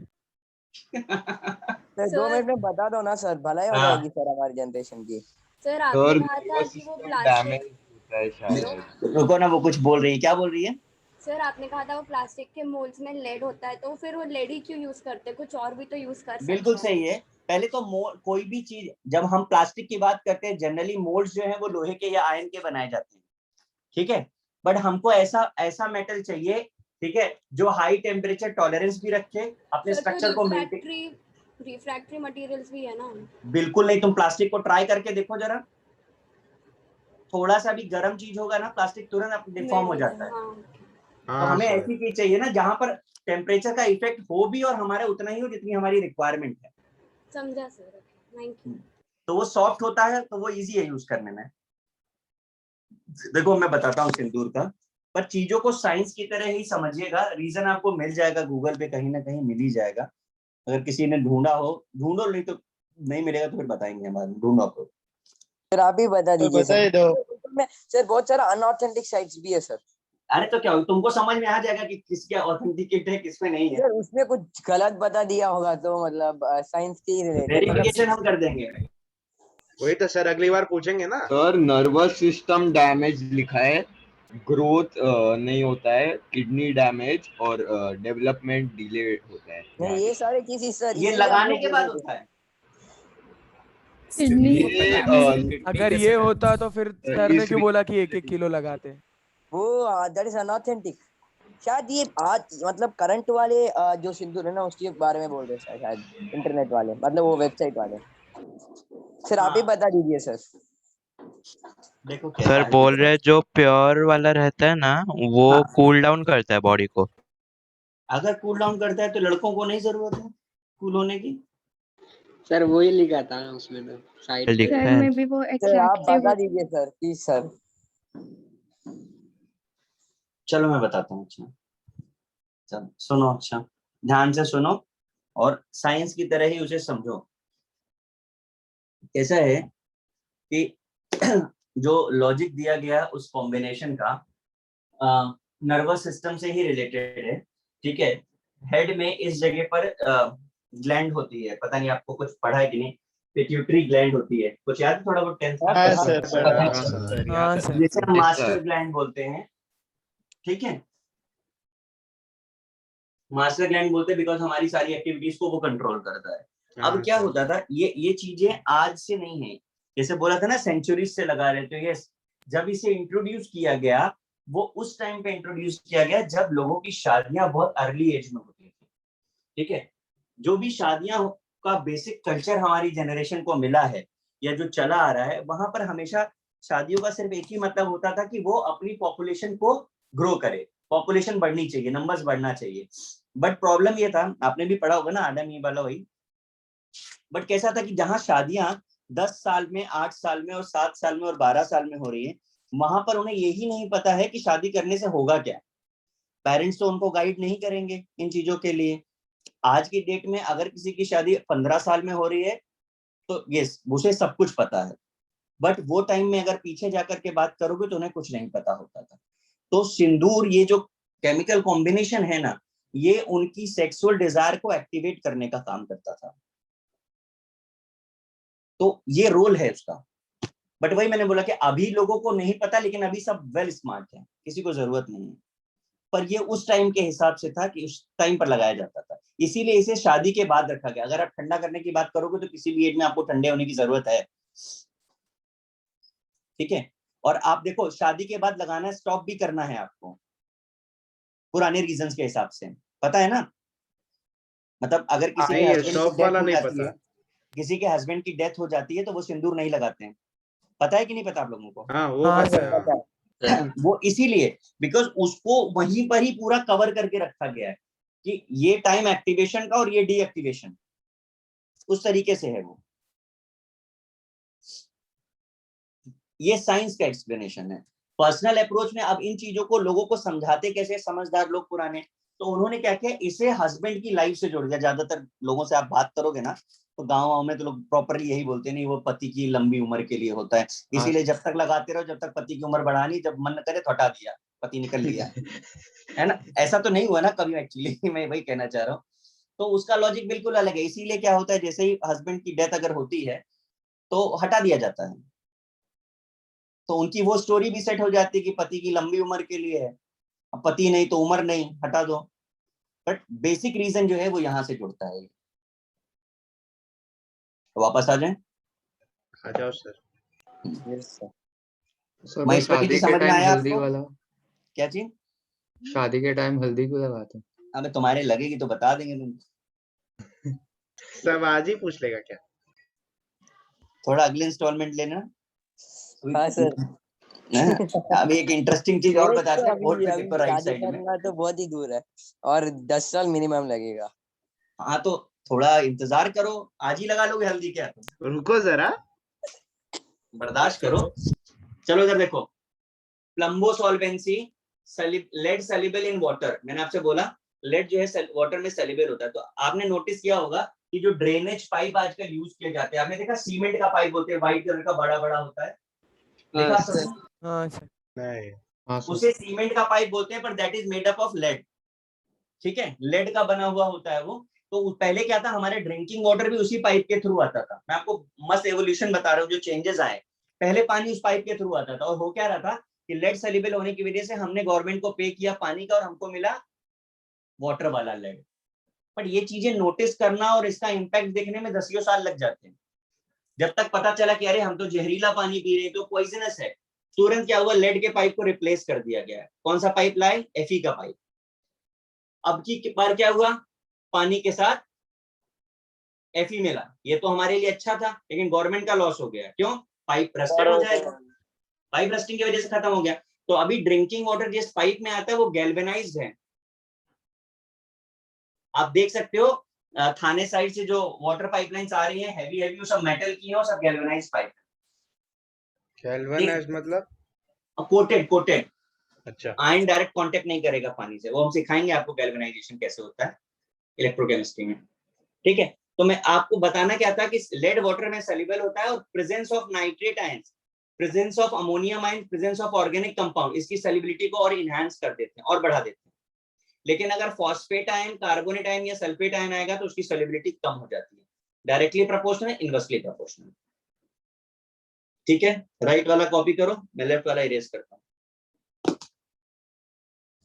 सर 2 सर मिनट में बता दो ना सर, भलाई हो हाँ जाएगी सर हमारी जनरेशन की। सर आपने और कहा था नर्वस कि वो सिस्टम प्लास्टिक, डैमेज होता है हेलो शायद। रुको ना, वो कुछ बोल रही है, क्या बोल रही है? सर आपने कहा था वो प्लास्टिक के मोल्ड्स में लेड होता है, तो फिर वो लेड ही क्यों यूज करते हैं, कुछ और भी तो यूज कर बिल्कुल सकते हैं। सही है। पहले तो कोई भी चीज, जब हम प्लास्टिक की बात करते हैं, जनरली मोल्ड्स जो है वो लोहे के या आयरन के बनाए जाते हैं, ठीक है। बट हमको ऐसा ऐसा मेटल चाहिए, ठीक है, जो हाई टेम्परेचर टॉलरेंस भी रखे, अपने सर तो स्ट्रक्चर को मेंटेन। रिफ्रैक्टरी मटेरियल्स भी है ना। बिल्कुल नहीं, तुम प्लास्टिक को ट्राई करके देखो जरा, थोड़ा सा भी गर्म चीज होगा ना, प्लास्टिक तुरंत डिफॉर्म हो जाता है। हाँ तो हाँ हमें सर। ऐसी चीज चाहिए ना जहां पर टेम्परेचर का इफेक्ट हो भी और हमारे उतना ही हो जितनी हमारी रिक्वायरमेंट है। समझा सर, थैंक यू। तो वो सॉफ्ट होता है, तो वो इजी है यूज करने में। देखो मैं बताता हूँ सिंदूर का, पर चीजों को साइंस की तरह ही समझिएगा। रीजन आपको मिल जाएगा गूगल पे, कहीं ना कहीं मिल ही जाएगा। अगर किसी ने ढूंढा हो, ढूंढो, नहीं तो नहीं मिलेगा तो फिर बताएंगे हम, ढूंढो आपको। सर आप ही बता तो दीजिए बता सर। ही दो। में सर बहुत सारा अनऑथेंटिक साइट्स भी है सर। अरे तो क्या हो, तुमको समझ में आ जाएगा कि किसके ऑथेंटिकेट है, किसमें नहीं है। सर उसमें कुछ गलत बता दिया होगा तो मतलब साइंस के रिलेटेड मतलब। वेरिफिकेशन हम कर देंगे। वही तो सर, अगली बार पूछेंगे ना। सर नर्वस सिस्टम डैमेज लिखा है, ग्रोथ नहीं होता है, किडनी डैमेज और डेवलपमेंट डिले होता है नहीं ध्यान ये रखिए। सारे चीज सर ये इसीलिए हम लगाने लोग के बोल बाद रहे थे। होता है। किडनी ये अगर ये होता तो फिर सर ने इस क्यों बोला कि 1-1 किलो लगाते? वो दैट इज अनऑथेंटिक। शायद ये आज मतलब करंट वाले जो सिंदूर है ना उसके बारे में बोल रहे हैं शायद, इंटरनेट वाले मतलब वो वेबसाइट वाले। सर आप ही हाँ बता दीजिए सर। देखो कैसा सर है, बोल रहे जो प्योर वाला रहता है ना वो हाँ, कूल डाउन करता है बॉडी को। अगर कूल डाउन करता है तो लड़कों को नहीं जरूरत है कूल होने की। सर वही लिखा था ना उसमें तो साइड पे। लिखा सर है। में भी वो सर आप अट्रैक्टिव बता दीजिए सर प्लीज सर। चलो मैं बताता हूँ। अच्छा चलो सुनो, अच्छा ध्यान से सुनो और साइंस की तरह ही उसे समझो। कैसा है कि जो लॉजिक दिया गया उस कॉम्बिनेशन का नर्वस सिस्टम से ही रिलेटेड है, ठीक है। हेड में इस जगह पर ग्लैंड होती है, पता नहीं आपको कुछ पढ़ा है कि नहीं, पिट्यूटरी ग्लैंड होती है, कुछ याद है थोड़ा बहुत टेंथ हाँ हाँ सर, सर, सर हाँ हाँ सर। सर। हाँ सर। जिसे हम Yes, मास्टर sir. ग्लैंड बोलते हैं, ठीक है। मास्टर ग्लैंड बोलते हैं बिकॉज हमारी सारी एक्टिविटीज को वो कंट्रोल करता है। अब हाँ क्या सर। होता था, ये चीजें आज से नहीं है, जैसे बोला था ना सेंचुरीज से लगा रहे थे। यस, जब इसे इंट्रोड्यूस किया गया वो उस टाइम पे इंट्रोड्यूस किया गया जब लोगों की शादियां बहुत अर्ली एज में होती थी, ठीक है। जो भी शादियां का बेसिक कल्चर हमारी जनरेशन को मिला है या जो चला आ रहा है, वहां पर हमेशा शादियों का सिर्फ एक ही मतलब होता था कि वो अपनी पॉपुलेशन को ग्रो करे, पॉपुलेशन बढ़नी चाहिए, नंबर्स बढ़ना चाहिए। बट प्रॉब्लम ये था, आपने भी पढ़ा होगा ना आदम ईव वाला वही। बट कैसा था कि जहां शादियां 10 साल में, 8 साल में और 7 साल में और 12 साल में हो रही है, वहां पर उन्हें यही नहीं पता है कि शादी करने से होगा क्या। पेरेंट्स तो उनको गाइड नहीं करेंगे इन चीजों के लिए। आज की डेट में अगर किसी की शादी 15 साल में हो रही है तो यस उसे सब कुछ पता है, बट वो टाइम में अगर पीछे जाकर के बात करोगे तो उन्हें कुछ नहीं पता होता था। तो सिंदूर, ये जो केमिकल कॉम्बिनेशन है ना, ये उनकी सेक्सुअल डिजायर को एक्टिवेट करने का काम करता था। तो ये रोल है उसका। बट वही मैंने बोला कि अभी लोगों को नहीं पता, लेकिन अभी सब वेल स्मार्ट है, किसी को जरूरत नहीं है। पर ये उस टाइम के हिसाब से था कि उस टाइम पर लगाया जाता था, इसीलिए इसे शादी के बाद रखा गया। अगर आप ठंडा करने की बात करोगे तो किसी भी एज में आपको ठंडे होने की जरूरत है, ठीक है। और आप देखो शादी के बाद लगाना स्टॉप भी करना है आपको पुराने रीजंस के हिसाब से, पता है ना। मतलब अगर किसी के नहीं, हस्बैंड की स्टॉप डेथ वाला हो नहीं जाती पता। है, किसी के हस्बैंड की डेथ हो जाती है तो वो सिंदूर नहीं लगाते हैं, पता है कि नहीं पता आप लोगों को। हाँ वो हाँ पता सर। है। हाँ। वो इसीलिए बिकॉज उसको वहीं पर ही पूरा कवर करके रखा गया है कि ये टाइम एक्टिवेशन का और ये डीएक्टिवेशन, उस तरीके से है वो। ये साइंस का एक्सप्लेनेशन है। पर्सनल अप्रोच में अब इन चीजों को लोगों को समझाते कैसे, समझदार लोग पुराने, तो उन्होंने क्या किया, इसे हस्बैंड की लाइफ से जोड़ दिया। ज्यादातर लोगों से आप बात करोगे ना तो गाँव में तो लोग प्रॉपरली यही बोलते हैं, नहीं वो पति की लंबी उम्र के लिए होता है, इसीलिए जब तक लगाते रहो, जब तक पति की उम्र बढ़ानी, जब मन करे तो हटा दिया, पति निकल लिया। है ना, ऐसा तो नहीं हुआ ना कभी एक्चुअली, मैं वही कहना चाह रहा हूँ। तो उसका लॉजिक बिल्कुल अलग है। इसीलिए क्या होता है, जैसे ही हस्बैंड की डेथ अगर होती है तो हटा दिया जाता है, तो उनकी वो स्टोरी भी सेट हो जाती है कि पति की लंबी उम्र के लिए है, अब पति नहीं तो उम्र नहीं, हटा दो। बट बेसिक रीजन जो है वो यहाँ से जुड़ता है। तो वापस आ जाए, आ जाओ सर। Yes sir. सर वो महेश्वरी शादी जी के समझ में टाइम आया हल्दी आपको? वाला, क्या चीज? शादी के टाइम हल्दी क्यों लगाते हैं? अबे तुम्हारे लगेगी तो बता देंगे तुम। सब आज ही पूछ लेगा क्या? थोड़ा अगले इंस्टॉलमेंट लेना। हाँ सर। अभी एक इंटरेस्टिंग चीज और एक बताते तो हैं, बोर्ड अभी पे अभी देखो राइट शादी साइड में। करना तो बहुत ही दूर है और 10 साल मिनिमम लगेगा। हाँ तो थोड़ा इंतजार करो, आज ही लगा लोगे हल्दी क्या? रुको जरा, बर्दाश्त करो। चलो इधर देखो, plumbosolvency, lead soluble in water. मैंने आपसे बोला लेड जो है वाटर में सॉल्युबल होता है। तो आपने नोटिस किया होगा कि जो ड्रेनेज पाइप आजकल यूज किए जाते हैं, आपने देखा सीमेंट का पाइप बोलते हैं, व्हाइट कलर का बड़ा बड़ा होता है, देखा आपने? हाँ सर। नहीं हाँ सर। उसे सीमेंट का पाइप बोलते हैं, पर that is made up of lead. ठीक है, लेड का बना हुआ होता है वो। तो पहले क्या था, हमारे ड्रिंकिंग वाटर भी उसी पाइप के थ्रू आता था। मैं आपको मस्त एवोल्यूशन बता रहा हूँ, जो चेंजेस आए। पहले पानी उस पाइप के थ्रू आता था, और हो क्या रहा था कि लेड सॉल्युबल होने की वजह से हमने गवर्नमेंट को पे किया पानी का, और हमको मिला वाटर वाला लेड। बट ये चीजें नोटिस करना और इसका इम्पैक्ट देखने में 10 साल लग जाते हैं। जब तक पता चला कि अरे हम तो जहरीला पानी पी रहे हैं, तो पॉइजनस है, तुरंत क्या हुआ, लेड के पाइप को रिप्लेस कर दिया गया है। कौन सा पाइप लाए? एफई का पाइप। अब की बार क्या हुआ, पानी के साथ एफई मिला। ये तो हमारे लिए अच्छा था, लेकिन गवर्नमेंट का लॉस हो गया। क्यों? पाइप रस्टेड हो जाएगा, पाइप रस्टिंग की वजह से खत्म हो गया। तो अभी ड्रिंकिंग वाटर जिस पाइप में आता है वो गैल्वेनाइज्ड है। आप देख सकते हो थाने साइड से जो वाटर पाइपलाइंस आ रही है हैवी हैवी, वो सब मेटल की है और सब गैल्वेनाइज्ड पाइप। गैल्वेनाइज्ड मतलब? Coated coated. अच्छा, आयन डायरेक्ट कांटेक्ट नहीं करेगा पानी से। वो हम सिखाएंगे आपको गैल्वेनाइजेशन कैसे होता है इलेक्ट्रोकेमिस्ट्री में। ठीक है, तो मैं आपको बताना क्या था कि लेड वाटर में सॉल्युबल होता है, और presence of nitrate ions, presence of ammonium ion, presence of organic compound इसकी सॉल्युबिलिटी को और इनहांस कर देते हैं और बढ़ा देते हैं। लेकिन अगर फॉस्फेट आयन, कार्बोनेट आयन या सल्फेट आयन आएगा तो उसकी सॉल्युबिलिटी कम हो जाती है। Directly proportional, inversely proportional. ठीक है, राइट वाला कॉपी करो, मैं लेफ्ट वाला इरेज करता हूँ।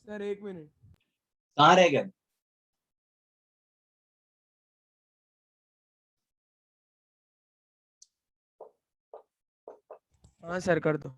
Sir 1 minute. कहाँ रह गया? हाँ सर कर दो।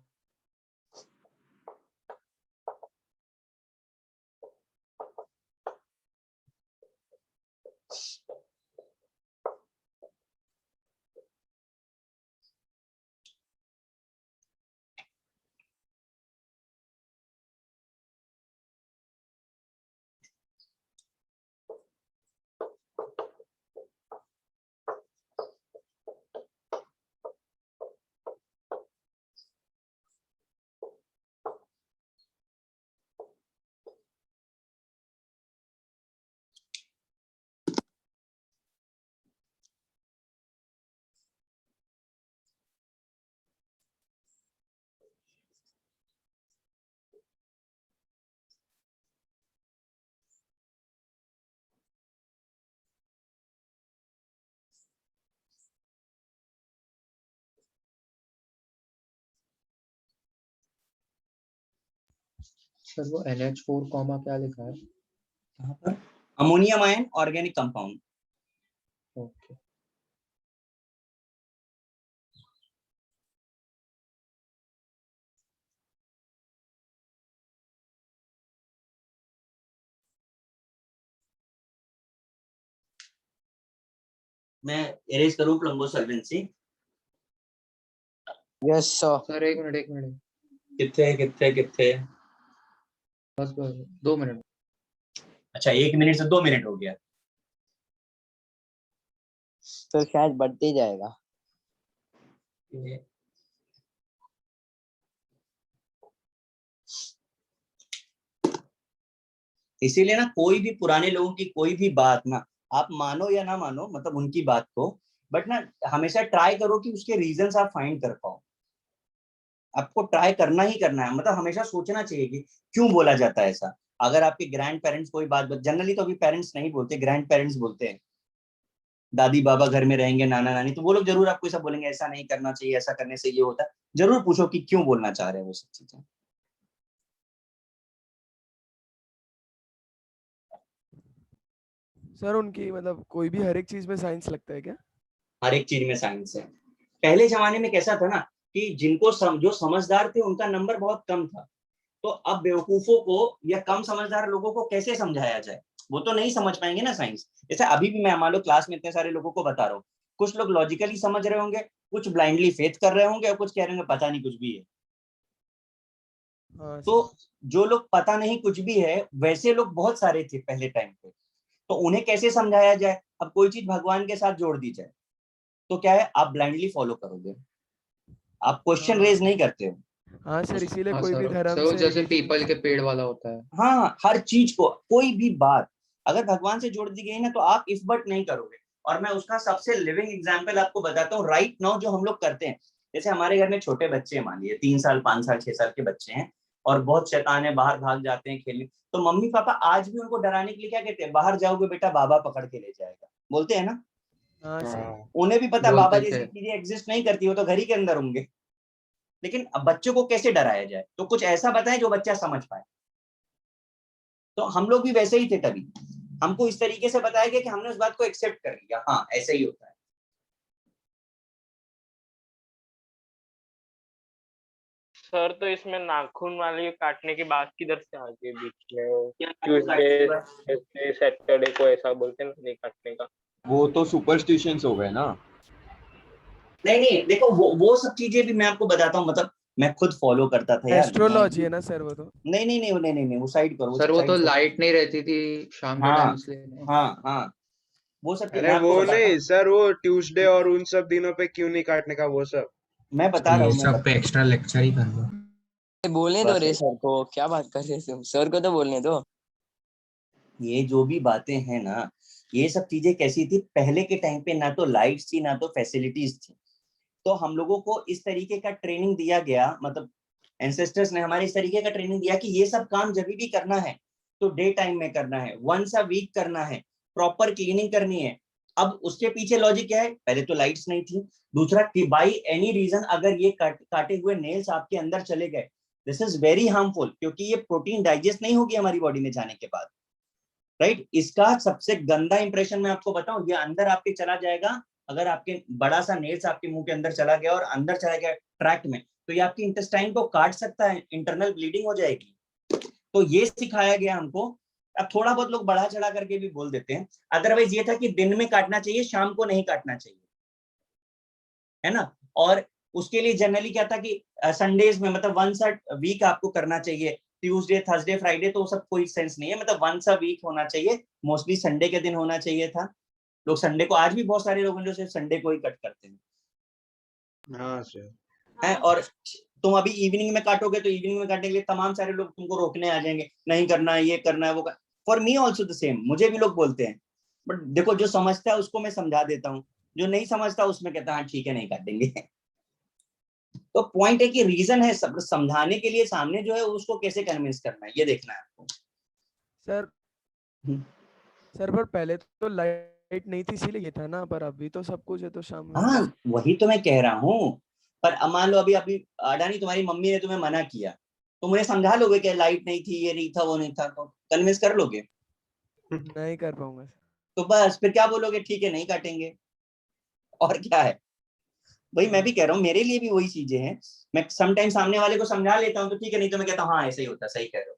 सर वो NH4 कॉमा क्या लिखा है? कहाँ पर? Ammonium ion organic compound. Okay. मैं इरेज करूं प्लम्बो सॉल्वेंसी? Yes sir. सर एक मिनट कितने कितने कितने? बस बस 2 मिनट। अच्छा 1 मिनट से 2 मिनट हो गया। तो शायद बढ़ते ही जाएगा। इसीलिए ना कोई भी पुराने लोगों की कोई भी बात ना, आप मानो या ना मानो मतलब उनकी बात को, बट ना हमेशा ट्राई करो कि उसके रीजंस आप फाइंड कर पाओ। आपको ट्राई करना ही करना है, मतलब हमेशा सोचना चाहिए कि क्यों बोला जाता है ऐसा। अगर आपके ग्रैंड पेरेंट्स कोई बात, जनरली तो अभी पेरेंट्स नहीं बोलते, ग्रैंड पेरेंट्स बोलते हैं, दादी बाबा घर में रहेंगे, नाना नानी, तो वो लोग जरूर आपको ऐसा बोलेंगे ऐसा नहीं करना चाहिए, ऐसा करने से ये होता है। जरूर पूछो कि क्यों बोलना चाह रहे हैं वो सब चीजें। सर उनकी मतलब कोई भी हर एक चीज में साइंस लगता है क्या? हर एक चीज में साइंस है। पहले जमाने में कैसा था ना कि जिनको जो समझदार थे उनका नंबर बहुत कम था, तो अब बेवकूफों को या कम समझदार लोगों को कैसे समझाया जाए, वो तो नहीं समझ पाएंगे ना साइंस। जैसे अभी भी मैं मान लो क्लास में इतने सारे लोगों को बता रहा हूँ, कुछ लोग लॉजिकली समझ रहे होंगे, कुछ ब्लाइंडली फेथ कर रहे होंगे और कुछ कह रहे होंगे पता नहीं कुछ भी है। हाँ तो जो लोग पता नहीं कुछ भी है वैसे लोग बहुत सारे थे पहले टाइम पे, तो उन्हें कैसे समझाया जाए। अब कोई चीज भगवान के साथ जोड़ दी जाए तो क्या है, आप ब्लाइंडली फॉलो करोगे, आप क्वेश्चन रेज नहीं करते हो। हाँ सर, इसीलिए हाँ कोई भी सर धर्म वो से जैसे religion पीपल के से- पेड़ वाला होता है। हाँ, हर चीज को, कोई भी बात अगर भगवान से जोड़ दी गई ना तो आप इफ बट नहीं करोगे। और मैं उसका सबसे लिविंग एग्जांपल आपको बताता हूँ राइट नाउ जो हम लोग करते हैं। जैसे हमारे घर में छोटे बच्चे हैं, मान लीजिए 3 साल 5 साल 6 साल के बच्चे हैं और बहुत शैतान है, बाहर भाग जाते हैं खेलने, तो मम्मी पापा आज भी उनको डराने के लिए क्या कहते हैं, बाहर जाओगे बेटा बाबा पकड़ के ले जाएगा, बोलते हैं ना। हाँ सर। हाँ उन्हें भी पता बाबा बोलते जैसी थे। चीजें एग्जिस्ट नहीं करती, वो तो घर ही के अंदर होंगे। लेकिन अब बच्चों को कैसे डराया जाए, तो कुछ ऐसा बताएं जो बच्चा समझ पाए। तो हम लोग भी वैसे ही थे तभी, हमको इस तरीके से बताया गया कि हमने उस बात को एक्सेप्ट कर लिया, हाँ ऐसा ही होता है। सर तो इसमें नाखून वाली काटने की बात किधर से आ गई बीच में? क्या ट्यूसडे सैटरडे को ऐसा बोलते हैं नहीं काटने का। वो तो सुपरस्टिशंस हो गए ना। नहीं नहीं देखो, वो सब चीजें भी मैं आपको बताता हूँ, मतलब मैं खुद फॉलो करता था यार। एस्ट्रोलॉजी है ना सर वो तो? नहीं नहीं नहीं नहीं नहीं नहीं, वो साइड करो, वो सर सब वो साइड तो छोड़ो। लाइट नहीं रहती थी शाम के हाँ टाइम इसलिए ना। हाँ हाँ, वो सब अरे मैं वो आपको बताता नहीं हूँ, सर, वो ट्यूसडे और उन सब दिनों पे क्यों नहीं काटने का वो सब। मैं बता रहा ये हूँ, मैं सब पे एक्स्ट्रा लेक्चर ही कर लो। बोलने दो बस रे सर को, क्या बात कर रहे हो तुम, सर को तो बोलने दो। ये जो भी बातें हैं ना, ये सब चीजें कैसी थी पहले के टाइम पे, ना तो लाइट्स थी ना तो फैसिलिटीज थी, तो हम लोगों को इस तरीके का ट्रेनिंग दिया गया, मतलब एंसेस्टर्स ने हमारे इस तरीके का ट्रेनिंग दिया कि ये सब काम जब भी करना है तो डे टाइम में करना है, वंस अ वीक करना है, प्रॉपर क्लीनिंग करनी है। अब उसके पीछे लॉजिक क्या है, पहले तो लाइट्स नहीं थी, दूसरा कि बाई एनी रीजन अगर ये काटे हुए नेल्स आपके अंदर चले गए, दिस इज वेरी हार्मफुल, क्योंकि ये प्रोटीन डाइजेस्ट नहीं होगी हमारी बॉडी में जाने के बाद, राइट। इसका सबसे गंदा इंप्रेशन मैं आपको बताऊं, ये अंदर आपके चला जाएगा। अगर आपके बड़ा सा नेल्स आपके मुंह के अंदर चला गया और अंदर चला गया ट्रैक्ट में, तो ये आपकी इंटेस्टाइन को काट सकता है, इंटरनल ब्लीडिंग हो जाएगी। तो ये सिखाया गया हमको। अब थोड़ा बहुत लोग बढ़ा चढ़ा करके भी बोल देते हैं, अदरवाइज ये था कि दिन में काटना चाहिए, शाम को नहीं काटना चाहिए, है ना। और उसके लिए जनरली क्या था कि संडेज में, मतलब वंस अ वीक आपको करना चाहिए, ट्यूसडे थर्सडे फ्राइडे तो सब कोई सेंस नहीं है, मतलब वंस अ वीक होना चाहिए, मोस्टली संडे के दिन होना चाहिए था। लोग संडे को, आज भी बहुत सारे लोग हैं जो सिर्फ संडे को ही कट करते हैं। हाँ सर। है, और तुम अभी इवनिंग में काटोगे तो इवनिंग में काटने के लिए तमाम सारे लोग तुमको रोकने आ जाएंगे, नहीं करना है, ये करना है, वो कर। For me also the same, मुझे भी लोग बोलते हैं, बट देखो जो समझता है उसको मैं समझा देता हूँ, जो नहीं समझता उसमें कहता है हाँ ठीक है नहीं काटेंगे। तो पॉइंट है कि रीजन है, सब समझाने के लिए सामने जो है उसको कैसे कन्विंस करना है, ये देखना है आपको। सर सर पर पहले तो लाइट नहीं थी इसीलिए ये था ना, पर अभी तो सब कुछ है तो शाम में। हाँ वही तो मैं कह रहा हूँ, पर अब मान लो अभी अभी अडानी तुम्हारी मम्मी ने तुम्हें मना किया, तो मुझे समझा लोगे कि लाइट नहीं थी, ये नहीं था, वो नहीं था, तो कन्विंस कर लोगे। नहीं कर पाऊंगा सर। तो बस फिर क्या बोलोगे, ठीक है नहीं काटेंगे, और क्या है। वही मैं भी कह रहा हूँ, मेरे लिए भी वही चीजें हैं। मैं समटाइम सामने वाले को समझा लेता हूँ तो ठीक है, नहीं तो मैं कहता हूँ हाँ ऐसा ही होता, सही कह रहे हो।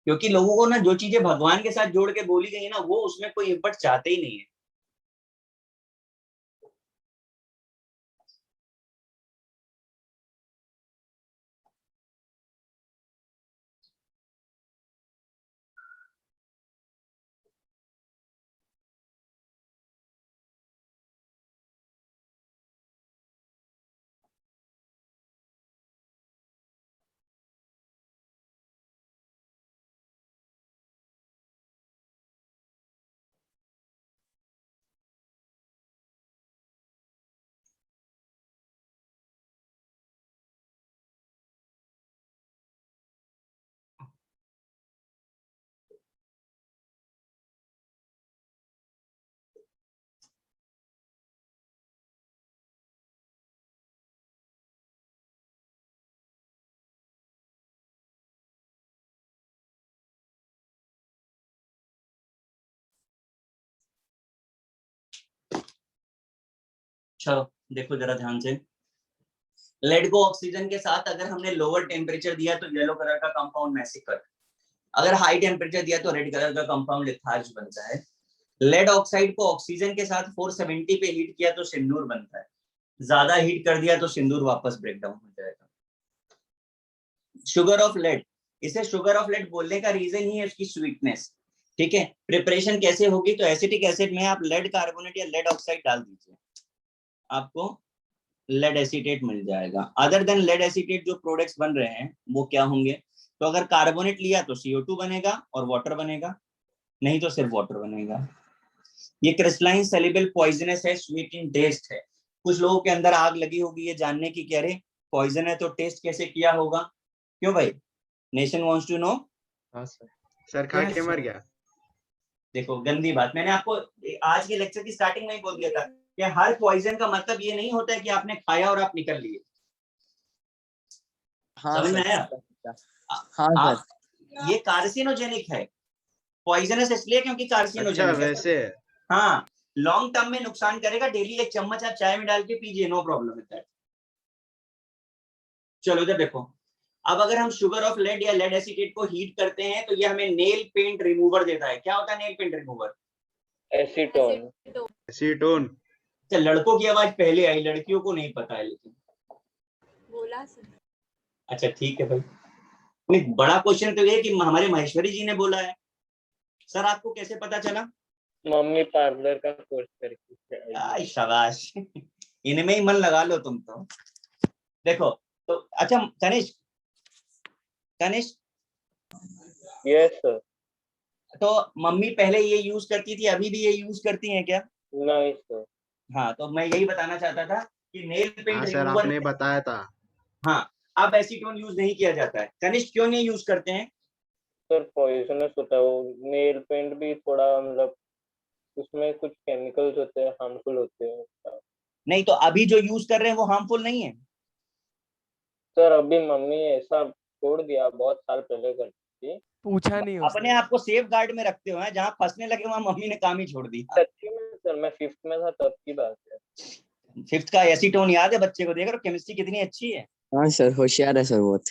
क्योंकि लोगों को ना जो चीजें भगवान के साथ जोड़ के बोली गई है ना, वो उसमें कोई इफर्ट चाहते ही नहीं है। चलो देखो जरा ध्यान से, लेड को ऑक्सीजन के साथ अगर हमने लोअर टेम्परेचर दिया तो येलो कलर का कंपाउंड मैसिकट, अगर हाई टेम्परेचर दिया तो रेड कलर का कंपाउंड लिथार्ज बनता है। लेड ऑक्साइड को ऑक्सीजन के साथ 470 पे हीट किया तो सिंदूर बनता है, ज्यादा हीट कर दिया तो सिंदूर वापस ब्रेक डाउन हो जाएगा। शुगर ऑफ लेड, इसे शुगर ऑफ लेड बोलने का रीजन ही है उसकी स्वीटनेस। ठीक है, प्रिपरेशन कैसे होगी, तो एसिटिक एसिड में आप लेड कार्बोनेट या लेड ऑक्साइड डाल दीजिए, आपको लेड एसीटेट मिल जाएगा। अदर देन लेड एसीटेट जो प्रोडक्ट्स बन रहे हैं वो क्या होंगे, तो अगर कार्बोनेट लिया तो CO2 बनेगा और वाटर बनेगा, नहीं तो सिर्फ वाटर बनेगा। ये क्रिस्टलाइन सेल्युबल पॉइजनस है, स्वीट इन टेस्ट है। कुछ लोगों के अंदर आग लगी होगी ये जानने की कि अरे पॉइजन है तो टेस्ट कैसे किया होगा, क्यों भाई? Nation wants to know. हाँ सर। सर खा के मर गया। देखो गंदी बात, मैंने आपको आज के लेक्चर की स्टार्टिंग में ही बोल दिया था कि हर पॉइजन का मतलब ये नहीं होता है कि आपने खाया और आप निकल लिए। हाँ समझ में सर। आया? हाँ सर। ये कार्सिनोजेनिक है, पॉइजनस इसलिए क्योंकि कार्सिनोजेनिक अच्छा है। वैसे। हाँ, लॉन्ग टर्म में नुकसान करेगा, डेली 1 चम्मच आप चाय में डाल के पीजिए, नो प्रॉब्लम विद दैट। चलो इधर देखो, अब अगर हम शुगर ऑफ लेड या लेड एसीटेट को हीट करते हैं तो ये हमें नेल पेंट रिमूवर देता है। क्या होता है nail paint remover? Acetone. Acetone. अच्छा, लड़कों की आवाज पहले आई, लड़कियों को नहीं पता है लेकिन। बोला सर। अच्छा ठीक है भाई, नहीं बड़ा क्वेश्चन तो ये कि हमारे महेश्वरी जी ने बोला है। सर आपको कैसे पता चला? मम्मी पार्लर का कोर्स करके। आई शाबाश, इनमें ही मन लगा लो तुम तो। देखो तो अच्छा तनिष्क, यस सर। तो मम्मी पहले ये यूज करती थी, अभी भी ये यूज करती हैं क्या? नहीं सर। हाँ, तो मैं यही बताना चाहता था कि नेल पेंट हाँ सर रिमूवर, आपने बताया था। हाँ अब एसीटोन यूज नहीं किया जाता है। तनिष्क क्यों नहीं यूज करते हैं? सर पॉइजनस होता है वो, नेल पेंट भी थोड़ा मतलब उसमें कुछ केमिकल्स होते हैं, हार्मफुल होते हैं। नहीं तो अभी जो यूज कर रहे हैं वो हार्मफुल नहीं है? सर अभी मम्मी ऐसा छोड़ दिया, बहुत साल पहले करती थी। पूछा नहीं उसने। अपने आप को सेफ गार्ड में रखते हो हैं, जहाँ फंसने लगे वहां मम्मी ने काम ही छोड़ दिया। सच्ची में सर, मैं 5th में था तब की बात है। 5th का एसीटोन याद है बच्चे को? देख रहे हो केमिस्ट्री कितनी अच्छी है। हाँ सर, होशियार है सर बहुत।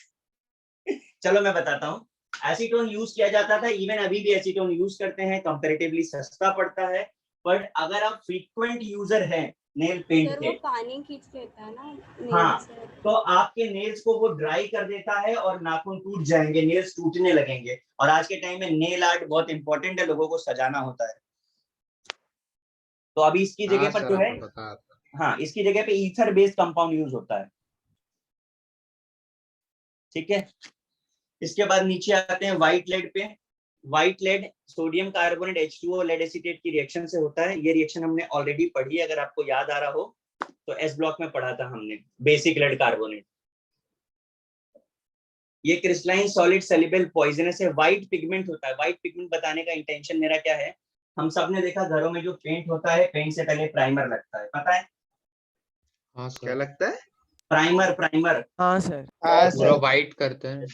चलो मैं बताता हूँ, एसीटोन यूज किया जाता था, इवन अभी भी एसीटोन यूज करते हैं, कंपैरेटिवली सस्ता पड़ता है। पर अगर आप फ्रीक्वेंट यूजर हैं नेल पेंट सर के, वो पानी खींच लेता है ना नेल हाँ, से। तो आपके नेल्स को वो ड्राई कर देता है और नाखून टूट जाएंगे, नेल्स टूटने लगेंगे। और आज के टाइम में नेल आर्ट बहुत इंपॉर्टेंट है, लोगों को सजाना होता है। तो अभी इसकी हाँ जगह पर सर जो है, आपने बताया था। हाँ इसकी जगह पे ईथर बेस्ड कंपाउंड यूज होता है। ठीक है, इसके बाद नीचे आते हैं व्हाइट लेड पे। White lead sodium carbonate H2O lead acetate की रिएक्शन से होता है। ये रिएक्शन हमने ऑलरेडी पढ़ी है, अगर आपको याद आ रहा हो तो एस ब्लॉक में पढ़ा था हमने, बेसिक लेड कार्बोनेट। ये क्रिस्टलाइन सॉलिड सेल्युबल पॉइजनस है, व्हाइट पिगमेंट होता है। व्हाइट पिगमेंट बताने का इंटेंशन मेरा क्या है, हम सब ने देखा घरों में जो पेंट होता है, पेंट से पहले प्राइमर लगता है, पता है? हाँ क्या सर। लगता है? प्राइमर। हाँ सर। हाँ पूरा सर। वाइट करते हैं।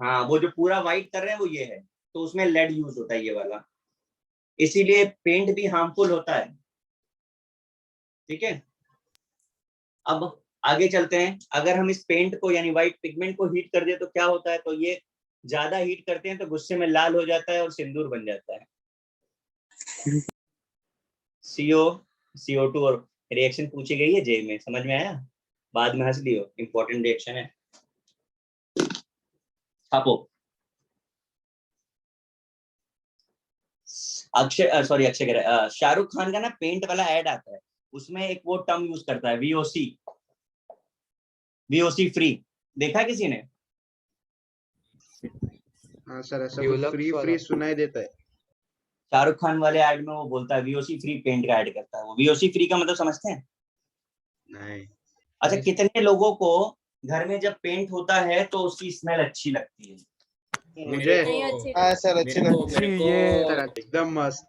हाँ, वो जो पूरा व्हाइट कर रहे हैं वो ये है, तो उसमें लेड यूज होता है ये वाला, इसीलिए पेंट भी हार्मफुल होता है। ठीक है, अब आगे चलते हैं। अगर हम इस पेंट को यानी व्हाइट पिगमेंट को हीट कर दे तो क्या होता है, तो ये ज्यादा हीट करते हैं तो गुस्से में लाल हो जाता है और सिंदूर बन जाता है। CO2 और रिएक्शन पूछी गई है जे में, समझ में आया? बाद में हंस लियो, इंपॉर्टेंट रिएक्शन है। छापो। अक्षय कह रहा है, शाहरुख खान का ना पेंट वाला ऐड आता है, उसमें एक वो टर्म यूज करता है VOC फ्री, देखा किसी ने? हाँ सर ऐसा कुछ ड्यूलक्स फ्री वाला। सुनाई देता है। शाहरुख खान वाले ऐड में वो बोलता है VOC फ्री पेंट का ऐड करता है। वो VOC फ्री का मतलब समझते हैं? नहीं। अच्छा, नहीं। कितने लोगों को घर में जब पेंट होता है तो उसकी स्मेल अच्छी लगती है? मुझे नहीं अच्छी हाँ सर, अच्छी लगती है। ये एकदम मस्त।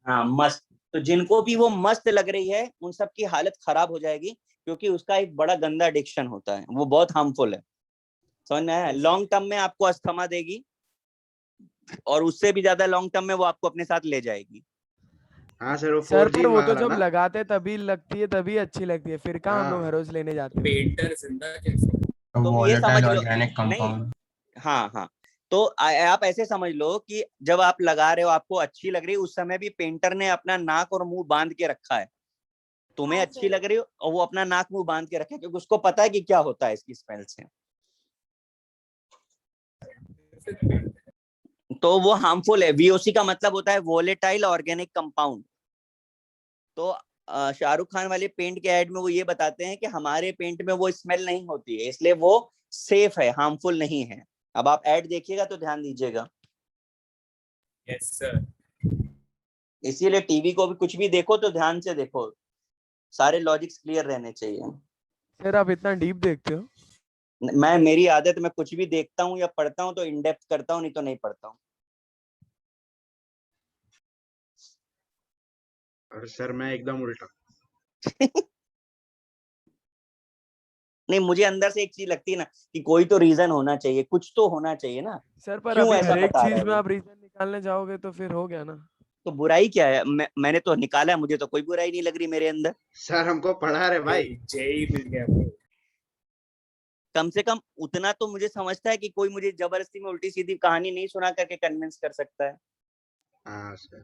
हाँ मस्त। तो जिनको भी वो मस्त लग रही है उन सब की हालत खराब हो जाएगी, क्योंकि उसका एक बड़ा गंदा एडिक्शन होता है, वो बहुत हार्मफुल है। समझ में आया? लॉन्ग टर्म में आपको अस्थमा देगी और उससे भी ज्यादा लॉन्ग टर्म में वो आपको अपने साथ ले जाएगी। हाँ सर, वो सर 4G पर वो तो वाला जब ना। लगाते तभी लगती है, तभी अच्छी लगती है, फिर कहाँ हम लोग हाँ हर रोज लेने जाते हैं। पेंटर जिंदा कैसे? तुम ये समझ वोलेटाइल लो, ऑर्गेनिक नहीं, कंपाउंड। हाँ हाँ, तो आप ऐसे समझ लो कि जब आप लगा रहे हो आपको अच्छी लग रही है, उस समय भी पेंटर ने अपना नाक और मुंह बांध के रखा है। तुम्हें हाँ अच्छी सर। लग रही हो और वो अपना नाक मुंह बांध के रखा है, क्योंकि उसको पता है कि क्या होता है इसकी स्मेल से। तो वो हार्मफुल है। वीओसी का मतलब होता है वोलेटाइल ऑर्गेनिक कंपाउंड। तो शाहरुख खान वाले पेंट के ऐड में वो ये बताते हैं कि हमारे पेंट में वो स्मेल नहीं होती है, इसलिए वो सेफ है, हार्मफुल नहीं है। अब आप ऐड देखिएगा तो ध्यान दीजिएगा। Yes sir. इसीलिए टीवी को भी कुछ भी देखो तो ध्यान से देखो, सारे लॉजिक्स क्लियर रहने चाहिए। सर आप इतना डीप देखते हो? मैं, मेरी आदत, मैं कुछ भी देखता हूँ या पढ़ता हूँ तो इन डेप्थ करता हूँ, नहीं तो नहीं पढ़ता हूँ। और सर मैं एकदम उल्टा। नहीं, मुझे अंदर से एक चीज लगती है ना कि कोई तो रीजन होना चाहिए, कुछ तो होना चाहिए ना, सर पर क्यों अभी ऐसा हर एक बता रहा चीज है में वो। आप रीजन निकालने जाओगे तो फिर हो गया ना। तो बुराई क्या है? मैंने तो निकाला है, मुझे तो कोई बुराई नहीं लग रही मेरे अंदर। सर हमको पढ़ा रहे भाई। जेई मिल गया bro। कम से कम उतना तो मुझे समझता है कि कोई मुझे जबरदस्ती में उल्टी सीधी कहानी नहीं सुना करके कन्विंस कर सकता है। हाँ सर।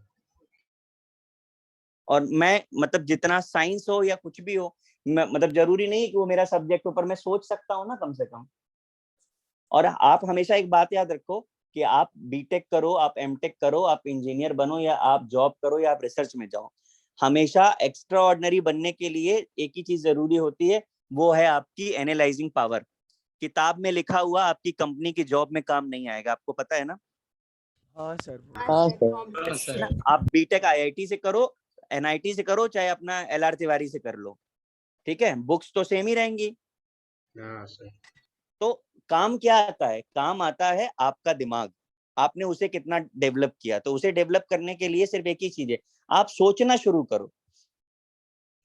और मैं मतलब जितना साइंस हो या कुछ भी हो, मतलब जरूरी नहीं कि वो मेरा सब्जेक्ट हो, पर मैं सोच सकता हूँ ना कम से कम। और आप हमेशा एक बात याद रखो कि आप बीटेक करो, आप एमटेक करो, आप इंजीनियर बनो, या आप जॉब करो, या आप रिसर्च में जाओ, हमेशा एक्स्ट्रा ऑर्डिनरी बनने के लिए एक ही चीज जरूरी होती है, वो है आपकी एनालाइजिंग पावर। किताब में लिखा हुआ आपकी कंपनी की जॉब में काम नहीं आएगा, आपको पता है ना। हाँ सर। हाँ सर। हाँ सर। आप बीटेक आईआईटी से करो, एनआईटी से करो, चाहे अपना एलआर तिवारी से कर लो, ठीक है, बुक्स तो सेम ही रहेंगी। हाँ सर। तो काम क्या आता है? काम आता है आपका दिमाग, आपने उसे कितना डेवलप किया। तो उसे डेवलप करने के लिए सिर्फ एक ही चीज है, आप सोचना शुरू करो,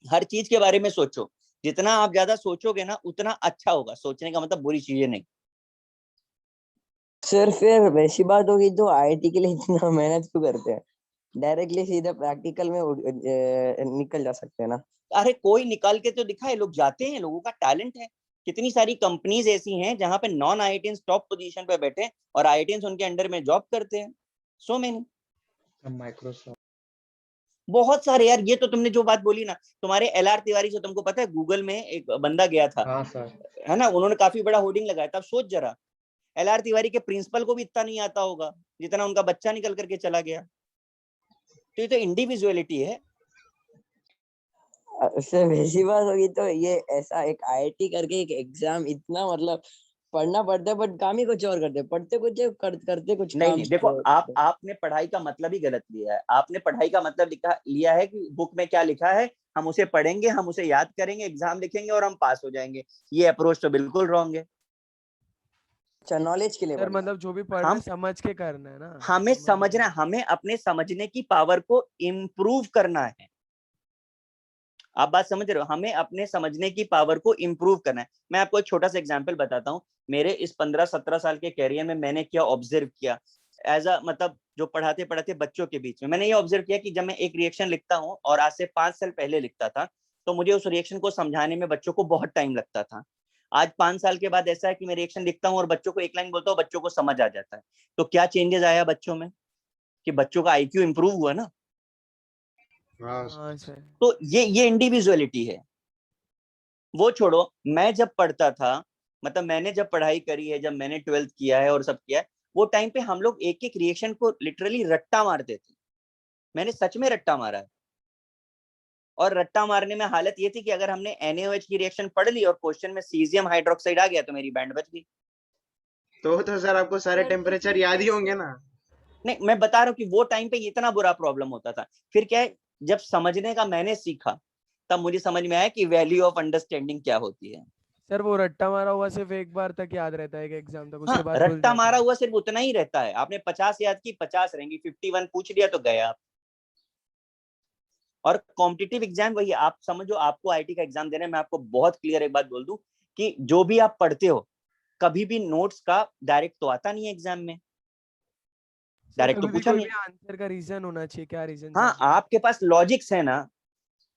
हर चीज के बारे में सोचो। जितना आप ज्यादा सोचोगे ना उतना अच्छा होगा। सोचने का मतलब बुरी चीजें नहीं। सर फिर वैसी बात होगी तो आईआईटी के लिए इतना मेहनत क्यों करते हैं? डायरेक्टली सीधा प्रैक्टिकल में निकल जा सकते हैं ना। अरे कोई निकाल के तो दिखाए, लोग जाते हैं, लोगों का टैलेंट है। कितनी सारी कंपनीज ऐसी हैं जहां पे नॉन आईआईटीएंस टॉप पोजीशन पे बैठे और आईआईटीएंस उनके अंडर में जॉब करते हैं। So many, Microsoft. बहुत सारे यार। ये तो तुमने जो बात बोली ना, तुम्हारे एलआर तिवारी से, तुमको पता है गूगल में एक बंदा गया था, हाँ सर। है ना, उन्होंने काफी बड़ा होर्डिंग लगाया था। सोच जरा, एलआर तिवारी के प्रिंसिपल को भी इतना नहीं आता होगा जितना उनका बच्चा निकल करके चला गया। तो ये तो इंडिविजुअलिटी है। सर वैसी बात होगी तो ये ऐसा एक आईआईटी करके एक एग्जाम इतना मतलब पढ़ना पड़ता है, बट काम ही कुछ और करते हैं, पढ़ते कुछ करते कुछ नहीं काम। नहीं, देखो, आपने पढ़ाई का मतलब ही गलत लिया है। आपने पढ़ाई का मतलब लिया है कि बुक में क्या लिखा है हम उसे पढ़ेंगे, हम उसे याद करेंगे, एग्जाम लिखेंगे और हम पास हो जाएंगे। ये अप्रोच तो बिल्कुल रॉन्ग है। अच्छा, नॉलेज के लिए सर पढ़ना। मतलब जो भी पढ़ रहे हम हैं समझ के करना है ना। हमें समझ समझना, में। हमें अपने समझने की पावर को इम्प्रूव करना है। आप बात समझ रहे हो? हमें अपने समझने की पावर को इम्प्रूव करना है। मैं आपको एक छोटा सा एग्जांपल बताता हूँ। मेरे इस 15-17 साल के कैरियर में मैंने क्या ऑब्जर्व किया, एज अ मतलब जो पढ़ाते पढ़ाते बच्चों के बीच में, मैंने ये ऑब्जर्व किया कि जब मैं एक रिएक्शन लिखता हूँ और आज से 5 साल पहले लिखता था, तो मुझे उस रिएक्शन को समझाने में बच्चों को बहुत टाइम लगता था। आज 5 साल के बाद ऐसा है कि मैं रिएक्शन लिखता हूँ और बच्चों को एक लाइन बोलता हूँ, बच्चों को समझ आ जाता है। तो क्या चेंजेस आया बच्चों में? कि बच्चों का आईक्यू इंप्रूव हुआ ना। हाँ सर। तो ये इंडिविजुअलिटी है। वो छोड़ो, मैं जब पढ़ता था, मतलब मैंने जब पढ़ाई करी है, जब मैंने 12th किया है और सब किया है, वो टाइम पे हम लोग एक एक रिएक्शन को लिटरली रट्टा मारते थे। मैंने सच में रट्टा मारा है। और रट्टा मारने में हालत ये थी कि अगर हमने NaOH की रिएक्शन पढ़ ली और क्वेश्चन में सीजियम हाइड्रोक्साइड आ गया तो मेरी बैंड बच गई। तो सर आपको सारे सर तो टेम्परेचर फिर याद ही होंगे कैसे? ना। नहीं, मैं बता रहा हूँ कि वो टाइम पे इतना बुरा प्रॉब्लम होता था। फिर क्या है, जब समझने का मैंने सीखा तब मुझे समझ में आया कि वैल्यू ऑफ अंडरस्टैंडिंग क्या होती है। सर वो रट्टा मारा हुआ सिर्फ एक बार तक याद रहता है कि एग्जाम तक, उसके हाँ, बाद भूल रट्टा जाते मारा हैं। हुआ सिर्फ उतना ही रहता है। आपने 50 याद की, 50 रहेंगी, 51 पूछ लिया तो गए आप। और कॉम्पिटिटिव एग्जाम वही है। आप समझो, आपको आईटी का एग्जाम देना है, मैं आपको बहुत क्लियर एक बात बोल दूं कि जो भी आप पढ़ते हो, कभी भी नोट्स का डायरेक्ट तो आता नहीं है एग्जाम में। डायरेक्ट तो कभी भी पूछा कोई नहीं। भी आंसर का रीजन होना चाहिए, क्या रीजन हाँ, चाहिए? आपके पास लॉजिक्स है ना,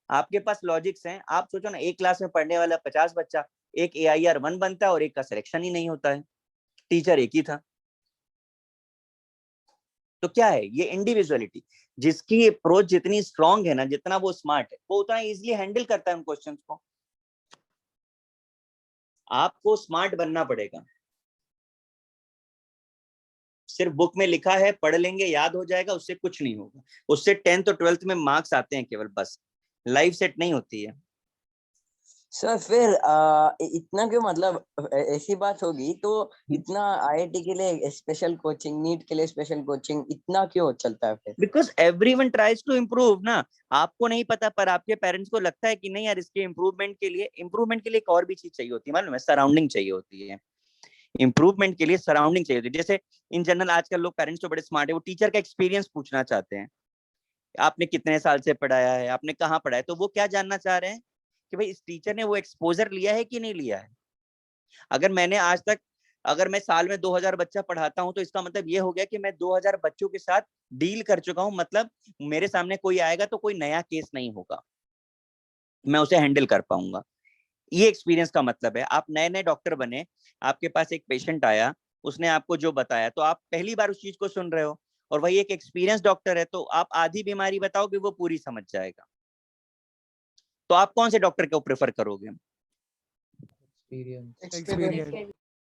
आपके पास लॉजिक्स हैं। आप सोचो ना, एक क्लास में पढ़ने वाला 50 बच्चा, एक AIR 1 बनता है और एक का सिलेक्शन ही नहीं होता है, टीचर एक ही था। तो क्या है ये इंडिविजुअलिटी, जिसकी अप्रोच जितनी स्ट्रांग है ना, जितना वो स्मार्ट है, वो उतना इजीली हैंडल करता है उन क्वेश्चंस को। आपको स्मार्ट बनना पड़ेगा। सिर्फ बुक में लिखा है पढ़ लेंगे याद हो जाएगा, उससे कुछ नहीं होगा। उससे 10th और 12th में मार्क्स आते हैं केवल, बस लाइफ सेट नहीं होती है। सर फिर इतना क्यों, मतलब ऐसी बात होगी तो इतना IIT के लिए स्पेशल कोचिंग, नीट के लिए स्पेशल कोचिंग, इतना क्यों चलता है फिर? Because everyone tries to improve ना। आपको नहीं पता पर आपके पेरेंट्स को लगता है कि नहीं यार, इसके इम्प्रूवमेंट के लिए एक और भी चीज चाहिए होती है, मालूम है, सराउंडिंग चाहिए होती है। इम्प्रूवमेंट के लिए सराउंडिंग चाहिए होती है। जैसे इन जनरल आजकल लोग, पेरेंट्स तो बड़े स्मार्ट है, वो टीचर का एक्सपीरियंस पूछना चाहते हैं। आपने कितने साल से पढ़ाया है, आपने कहाँ पढ़ा है, तो वो क्या जानना चाह रहे हैं कि भाई इस टीचर ने वो एक्सपोजर लिया है कि नहीं लिया है। अगर मैंने आज तक, अगर मैं साल में 2000 बच्चा पढ़ाता हूं, तो इसका मतलब ये हो गया कि मैं 2000 बच्चों के साथ डील कर चुका हूं। मतलब मेरे सामने कोई आएगा तो कोई नया केस नहीं होगा, मैं उसे हैंडल कर पाऊंगा। ये एक्सपीरियंस का मतलब है। आप नए नए डॉक्टर बने, आपके पास एक पेशेंट आया, उसने आपको जो बताया, तो आप पहली बार उस चीज को सुन रहे हो, और वही एक एक्सपीरियंस डॉक्टर है, तो आप आधी बीमारी बताओगे, वो पूरी समझ जाएगा। तो आप कौन से डॉक्टर को प्रेफर करोगे? एक्सपीरियंस।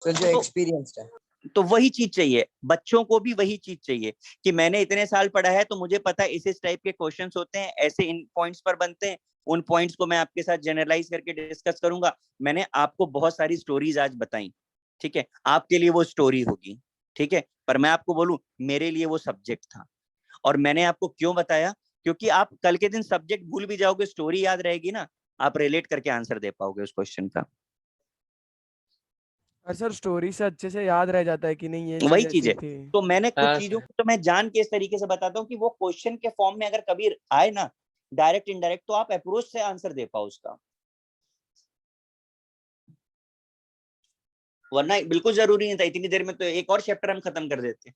सर जो एक्सपीरियंस्ड है। तो वही चीज चाहिए, बच्चों को भी वही चीज चाहिए कि मैंने इतने साल पढ़ा है, तो मुझे पता है इस टाइप के क्वेश्चंस होते हैं, ऐसे इन पॉइंट्स पर बनते हैं। उन पॉइंट्स को मैं आपके साथ जनरलाइज करके डिस्कस करूंगा। मैंने आपको बहुत सारी स्टोरीज आज बताई, ठीक है, आपके लिए वो स्टोरी होगी, ठीक है, पर मैं आपको बोलूं, मेरे लिए वो सब्जेक्ट था। और मैंने आपको क्यों बताया, क्योंकि आप कल के दिन सब्जेक्ट भूल भी जाओगे, स्टोरी याद रहेगी ना, आप रिलेट करके आंसर दे पाओगे उस क्वेश्चन का। और सर स्टोरी से अच्छे से याद रह जाता है कि नहीं ये वही चीज चीज ऐसी है। थी। तो मैंने कुछ हाँ चीजों सर। को तो मैं जान के इस तरीके से बताता हूँ कि वो क्वेश्चन के फॉर्म में अगर कभी आए ना, डायरेक्ट इनडायरेक्ट, तो आप अप्रोच से आंसर दे पाओ उसका। वरना बिल्कुल जरूरी नहीं था, इतनी देर में तो एक और चैप्टर हम खत्म कर देते।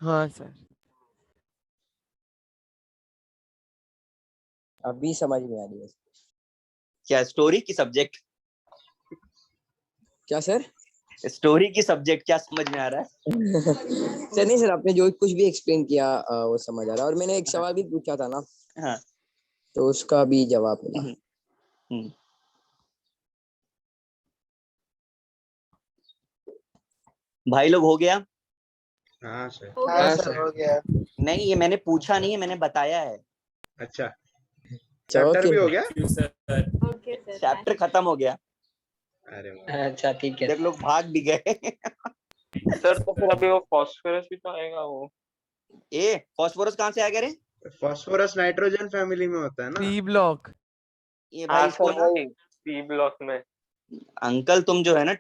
हाँ सर। अभी समझ में आ रही है। क्या स्टोरी की सब्जेक्ट? क्या सर? स्टोरी की सब्जेक्ट क्या समझ में आ रहा है? सर नहीं सर, आपने जो कुछ भी एक्सप्लेन किया वो समझ आ रहा है। और मैंने एक सवाल भी पूछा था ना, हाँ, तो उसका भी जवाब मिला। भाई लोग हो गया? हाँ सर। हाँ सर हो गया। नहीं, ये मैंने पूछा नहीं है, मैंने बताया है। अच्छा, चैप्टर भी हो गया? Thank you, sir. Okay sir. Chapter खत्म हो गया। अरे वाह। अच्छा ठीक है। देख लोग भाग भी गए। सर तो फिर अभी वो फास्फोरस भी तो आएगा वो। ए, फास्फोरस कहाँ से आ गया रे? फास्फोरस नाइट्रोजन फैमिली में होता है ना। P block. ये हाँ भाई इसको सर ना, वही, सी ब्लॉक में। अंकल तुम जो है ना,